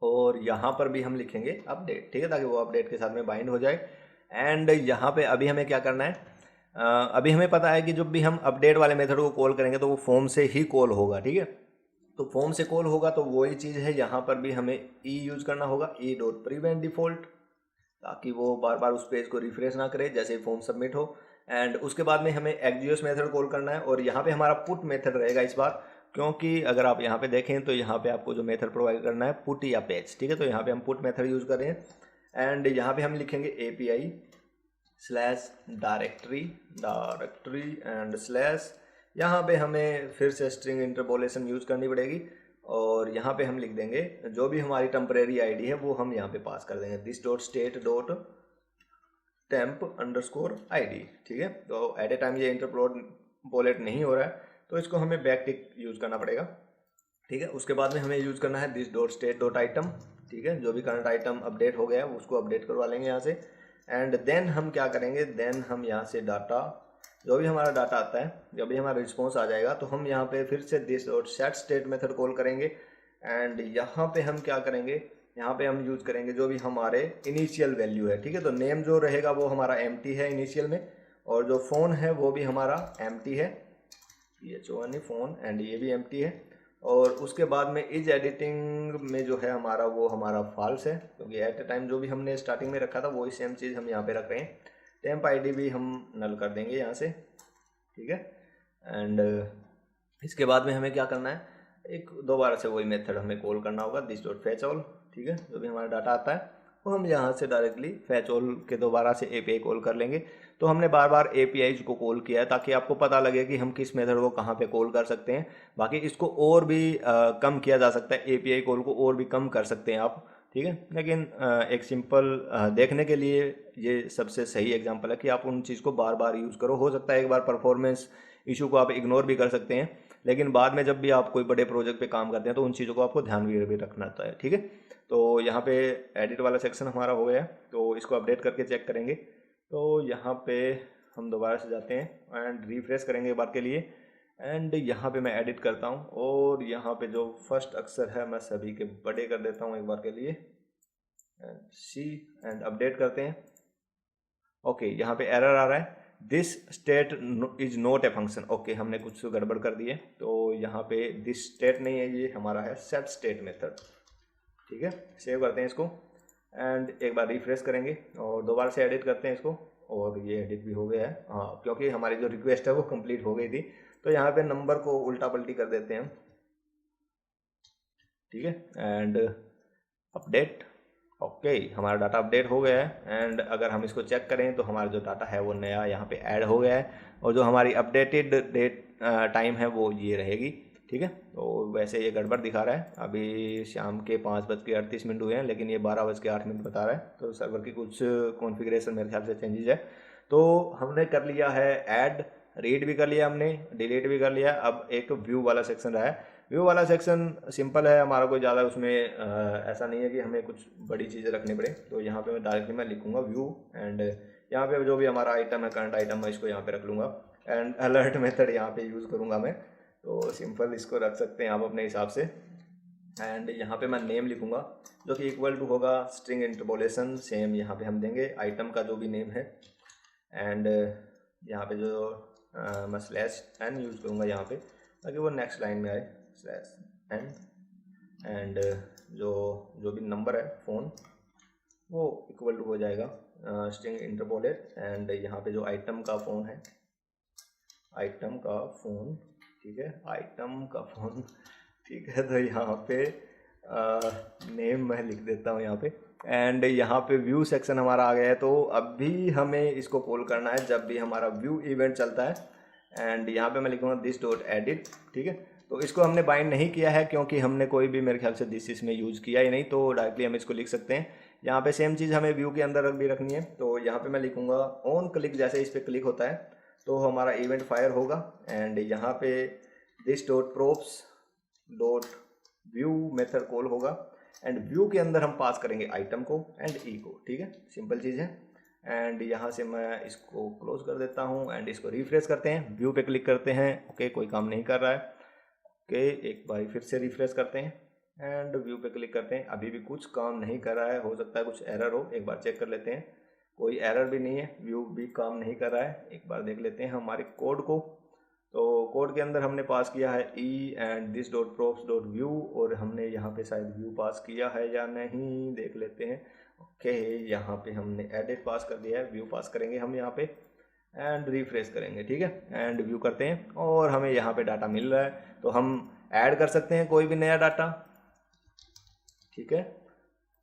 और यहाँ पर भी हम लिखेंगे अपडेट। ठीक है, ताकि वो अपडेट के साथ में बाइंड हो जाए। एंड यहाँ पे अभी हमें क्या करना है, अभी हमें पता है कि जब भी हम अपडेट वाले मेथड को कॉल करेंगे तो वो फॉर्म से ही कॉल होगा। ठीक है, तो फॉर्म से कॉल होगा तो वही चीज़ है, यहाँ पर भी हमें ई यूज़ करना होगा, ई डॉट प्रिवेंट डिफॉल्ट, ताकि वो बार बार उस पेज को रिफ्रेश ना करे जैसे फॉर्म सबमिट हो। एंड उसके बाद में हमें एक्जियोस मेथड कॉल करना है और यहाँ पे हमारा पुट मेथड रहेगा इस बार, क्योंकि अगर आप यहाँ पे देखें तो यहाँ पे आपको जो मेथड प्रोवाइड करना है पुट या पेज। ठीक है, तो यहाँ पे हम पुट मेथड यूज़ कर रहे हैं एंड यहाँ पे हम लिखेंगे API slash directory and slash, यहाँ पे हमें फिर से स्ट्रिंग इंटरपोलेशन यूज़ करनी पड़ेगी और यहाँ पे हम लिख देंगे जो भी हमारी टेम्परेरी आईडी है वो हम यहाँ पे पास कर देंगे, this dot state dot temp underscore ID. ठीक है, तो एट ए टाइम ये इंटरपोलेट नहीं हो रहा है तो इसको हमें बैक टिक यूज़ करना पड़ेगा। ठीक है, उसके बाद में हमें यूज़ करना है this dot state dot item. ठीक है, जो भी करंट आइटम अपडेट हो गया है उसको अपडेट करवा लेंगे यहाँ से। एंड देन हम क्या करेंगे, देन हम यहाँ से डाटा, जो भी हमारा डाटा आता है, जब भी हमारा रिस्पॉन्स आ जाएगा तो हम यहाँ पे फिर से this dot set state method call करेंगे एंड यहाँ पे हम क्या करेंगे, यहाँ पे हम यूज़ करेंगे जो भी हमारे इनिशियल वैल्यू है। ठीक है, तो नेम जो रहेगा वो हमारा एम्प्टी है इनिशियल में, और जो फ़ोन है वो भी हमारा एम्प्टी है, ये जो फ़ोन एंड ये भी एम्प्टी है। और उसके बाद में इज एडिटिंग में जो है हमारा वो हमारा फॉल्स है, क्योंकि एट ए टाइम जो भी हमने स्टार्टिंग में रखा था वही सेम चीज़ हम यहाँ पे रख रहे हैं। टेम्प आईडी भी हम नल कर देंगे यहाँ से। ठीक है, एंड इसके बाद में हमें क्या करना है, एक दोबारा से वही मेथड हमें कॉल करना होगा दिस डॉट फैच ऑल। ठीक है, जो भी हमारा डाटा आता है वो हम यहाँ से डायरेक्टली फैच ऑल के दोबारा से API कॉल कर लेंगे। तो हमने बार बार APIs को कॉल किया है ताकि आपको पता लगे कि हम किस मेथड को कहाँ पे कॉल कर सकते हैं। बाकी इसको और भी कम किया जा सकता है, API कॉल को और भी कम कर सकते हैं आप। ठीक है, लेकिन एक सिंपल देखने के लिए ये सबसे सही एग्जांपल है कि आप उन चीज़ को बार बार यूज़ करो। हो सकता है एक बार परफॉर्मेंस इशू को आप इग्नोर भी कर सकते हैं, लेकिन बाद में जब भी आप कोई बड़े प्रोजेक्ट पे काम करते हैं तो उन चीज़ों को आपको ध्यान भी रखना होता है। ठीक है, तो यहाँ पे एडिट वाला सेक्शन हमारा हो गया है, तो इसको अपडेट करके चेक करेंगे। तो यहाँ पे हम दोबारा से जाते हैं एंड रिफ्रेश करेंगे एक बार के लिए एंड यहाँ पे मैं एडिट करता हूँ और यहाँ पे जो फर्स्ट अक्षर है मैं सभी के बड़े कर देता हूँ एक बार के लिए एंड सी एंड अपडेट करते हैं। ओके यहाँ पे एरर आ रहा है, this state is not a function. Okay हमने कुछ गड़बड़ कर दी है, तो यहाँ पे दिस स्टेट नहीं है, ये हमारा है सेट स्टेट मेथड। ठीक है, सेव करते हैं इसको एंड एक बार रिफ्रेश करेंगे और दोबारा से एडिट करते हैं इसको और ये एडिट भी हो गया है। हाँ, क्योंकि हमारी जो रिक्वेस्ट है वो कंप्लीट हो गई थी, तो यहाँ पे नंबर को उल्टा पलटी कर देते हैं। ठीक है एंड अपडेट। ओके हमारा डाटा अपडेट हो गया है एंड अगर हम इसको चेक करें तो हमारा जो डाटा है वो नया यहाँ पे ऐड हो गया है और जो हमारी अपडेटेड डेट टाइम है वो ये रहेगी। ठीक है, तो वैसे ये गड़बड़ दिखा रहा है, अभी शाम के 5:38 हुए हैं लेकिन ये 12:08 बता रहा है, तो सर्वर की कुछ कॉन्फ़िगरेशन मेरे ख्याल से चेंजेस है। तो हमने कर लिया है ऐड, रीड भी कर लिया हमने, डिलीट भी कर लिया। अब एक व्यू वाला सेक्शन रहा है। व्यू वाला सेक्शन सिंपल है, हमारा कोई ज़्यादा उसमें ऐसा नहीं है कि हमें कुछ बड़ी चीज़ें रखनी पड़े। तो यहाँ पे मैं डायरेक्टली मैं लिखूँगा व्यू एंड यहाँ पे जो भी हमारा आइटम है, करंट आइटम है, इसको यहाँ पे रख लूँगा एंड अलर्ट मेथड यहाँ पे यूज़ करूँगा मैं। तो सिंपल इसको रख सकते हैं आप अपने हिसाब से एंड यहाँ पे मैं नेम लिखूँगा जो कि इक्वल टू होगा स्ट्रिंग इंटरपोलेशन। सेम यहाँ पे हम देंगे आइटम का जो भी नेम है एंड यहाँ पे जो मैं स्लैश एन यूज़ करूँगा यहाँ पे ताकि वो नेक्स्ट लाइन में आए, स्लैश एन एंड जो भी नंबर है फ़ोन वो इक्वल टू हो जाएगा स्ट्रिंग इंटरपोलेट एंड यहाँ पे जो आइटम का फ़ोन है, आइटम का फ़ोन, ठीक है, आइटम का फ़ोन, ठीक है। तो यहाँ पे नेम मैं लिख देता हूँ यहाँ पे एंड यहाँ पे व्यू सेक्शन हमारा आ गया है। तो अभी हमें इसको कॉल करना है जब भी हमारा व्यू इवेंट चलता है एंड यहाँ पे मैं लिखूँगा दिस डॉट एडिट। ठीक है, तो इसको हमने बाइंड नहीं किया है क्योंकि हमने कोई भी मेरे ख्याल से दिस इसमें यूज़ किया ही नहीं, तो डायरेक्टली हम इसको लिख सकते हैं। यहाँ पे सेम चीज़ हमें व्यू के अंदर भी रखनी है, तो यहाँ पे मैं लिखूँगा ऑन क्लिक, जैसे इस पर क्लिक होता है तो हमारा इवेंट फायर होगा एंड यहाँ पे this dot props dot view method call होगा एंड व्यू के अंदर हम पास करेंगे आइटम को एंड ई को। ठीक है, सिंपल चीज़ है एंड यहाँ से मैं इसको क्लोज कर देता हूँ एंड इसको रिफ्रेश करते हैं, व्यू पे क्लिक करते हैं। ओके कोई काम नहीं कर रहा है। ओके एक बार फिर से रिफ्रेश करते हैं एंड व्यू पे क्लिक करते हैं, अभी भी कुछ काम नहीं कर रहा है, हो सकता है कुछ एरर हो, एक बार चेक कर लेते हैं। कोई एरर भी नहीं है, व्यू भी काम नहीं कर रहा है। एक बार देख लेते हैं हमारे कोड को, तो कोड के अंदर हमने पास किया है E and this dot props dot view और हमने यहाँ पे शायद व्यू पास किया है या नहीं, देख लेते हैं। ओके यहाँ पे हमने एडिट पास कर दिया है, व्यू पास करेंगे हम यहाँ पे एंड रिफ्रेश करेंगे। ठीक है, एंड व्यू करते हैं और हमें यहाँ पे डाटा मिल रहा है, तो हम ऐड कर सकते हैं कोई भी नया डाटा। ठीक है,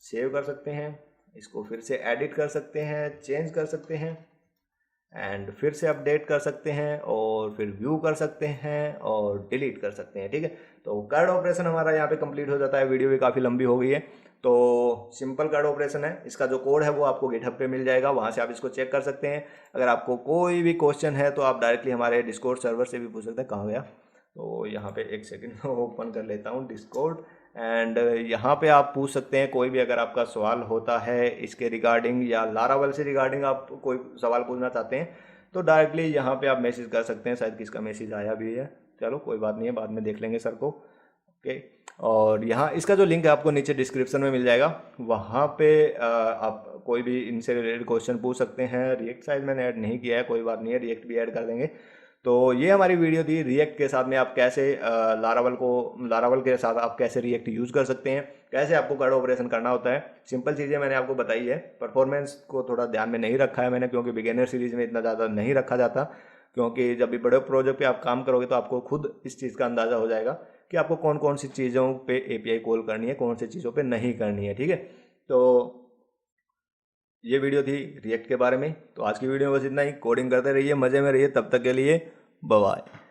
सेव कर सकते हैं, इसको फिर से एडिट कर सकते हैं, चेंज कर सकते हैं एंड फिर से अपडेट कर सकते हैं और फिर व्यू कर सकते हैं और डिलीट कर सकते हैं। ठीक है, तो कार्ड ऑपरेशन हमारा यहाँ पे कंप्लीट हो जाता है। वीडियो भी काफ़ी लंबी हो गई है, तो सिंपल कार्ड ऑपरेशन है। इसका जो कोड है वो आपको गिटहब पे मिल जाएगा, वहाँ से आप इसको चेक कर सकते हैं। अगर आपको कोई भी क्वेश्चन है तो आप डायरेक्टली हमारे डिस्कॉर्ड सर्वर से भी पूछ सकते हैं। कहाँ गया, तो यहाँ पे एक सेकेंड ओपन कर लेता हूँ डिस्कॉर्ड एंड यहाँ पे आप पूछ सकते हैं कोई भी अगर आपका सवाल होता है इसके रिगार्डिंग या लारावल से रिगार्डिंग आप कोई सवाल पूछना चाहते हैं तो डायरेक्टली यहाँ पे आप मैसेज कर सकते हैं। शायद किसका मैसेज आया भी है, चलो कोई बात नहीं है, बाद में देख लेंगे सर को। ओके, और यहाँ इसका जो लिंक है आपको नीचे डिस्क्रिप्शन में मिल जाएगा, वहाँ पे आप कोई भी इनसे रिलेटेड क्वेश्चन पूछ सकते हैं। रिएक्ट शायद मैंने ऐड नहीं किया है, कोई बात नहीं है, रिएक्ट भी ऐड कर देंगे। तो ये हमारी वीडियो थी रिएक्ट के साथ में आप कैसे लारावल के साथ आप कैसे रिएक्ट यूज़ कर सकते हैं, कैसे आपको कार्ड ऑपरेशन करना होता है। सिंपल चीज़ें मैंने आपको बताई है। परफॉर्मेंस को थोड़ा ध्यान में नहीं रखा है मैंने, क्योंकि बिगिनर सीरीज़ में इतना ज़्यादा नहीं रखा जाता, क्योंकि जब भी बड़े प्रोजेक्ट पे आप काम करोगे तो आपको खुद इस चीज़ का अंदाज़ा हो जाएगा कि आपको कौन कौन सी चीज़ों पे एपीआई कॉल करनी है, कौन सी चीज़ों पे नहीं करनी है। ठीक है, तो ये वीडियो थी रिएक्ट के बारे में। तो आज की वीडियो में बस इतना ही। कोडिंग करते रहिए, मज़े में रहिए, तब तक के लिए बाय बाय।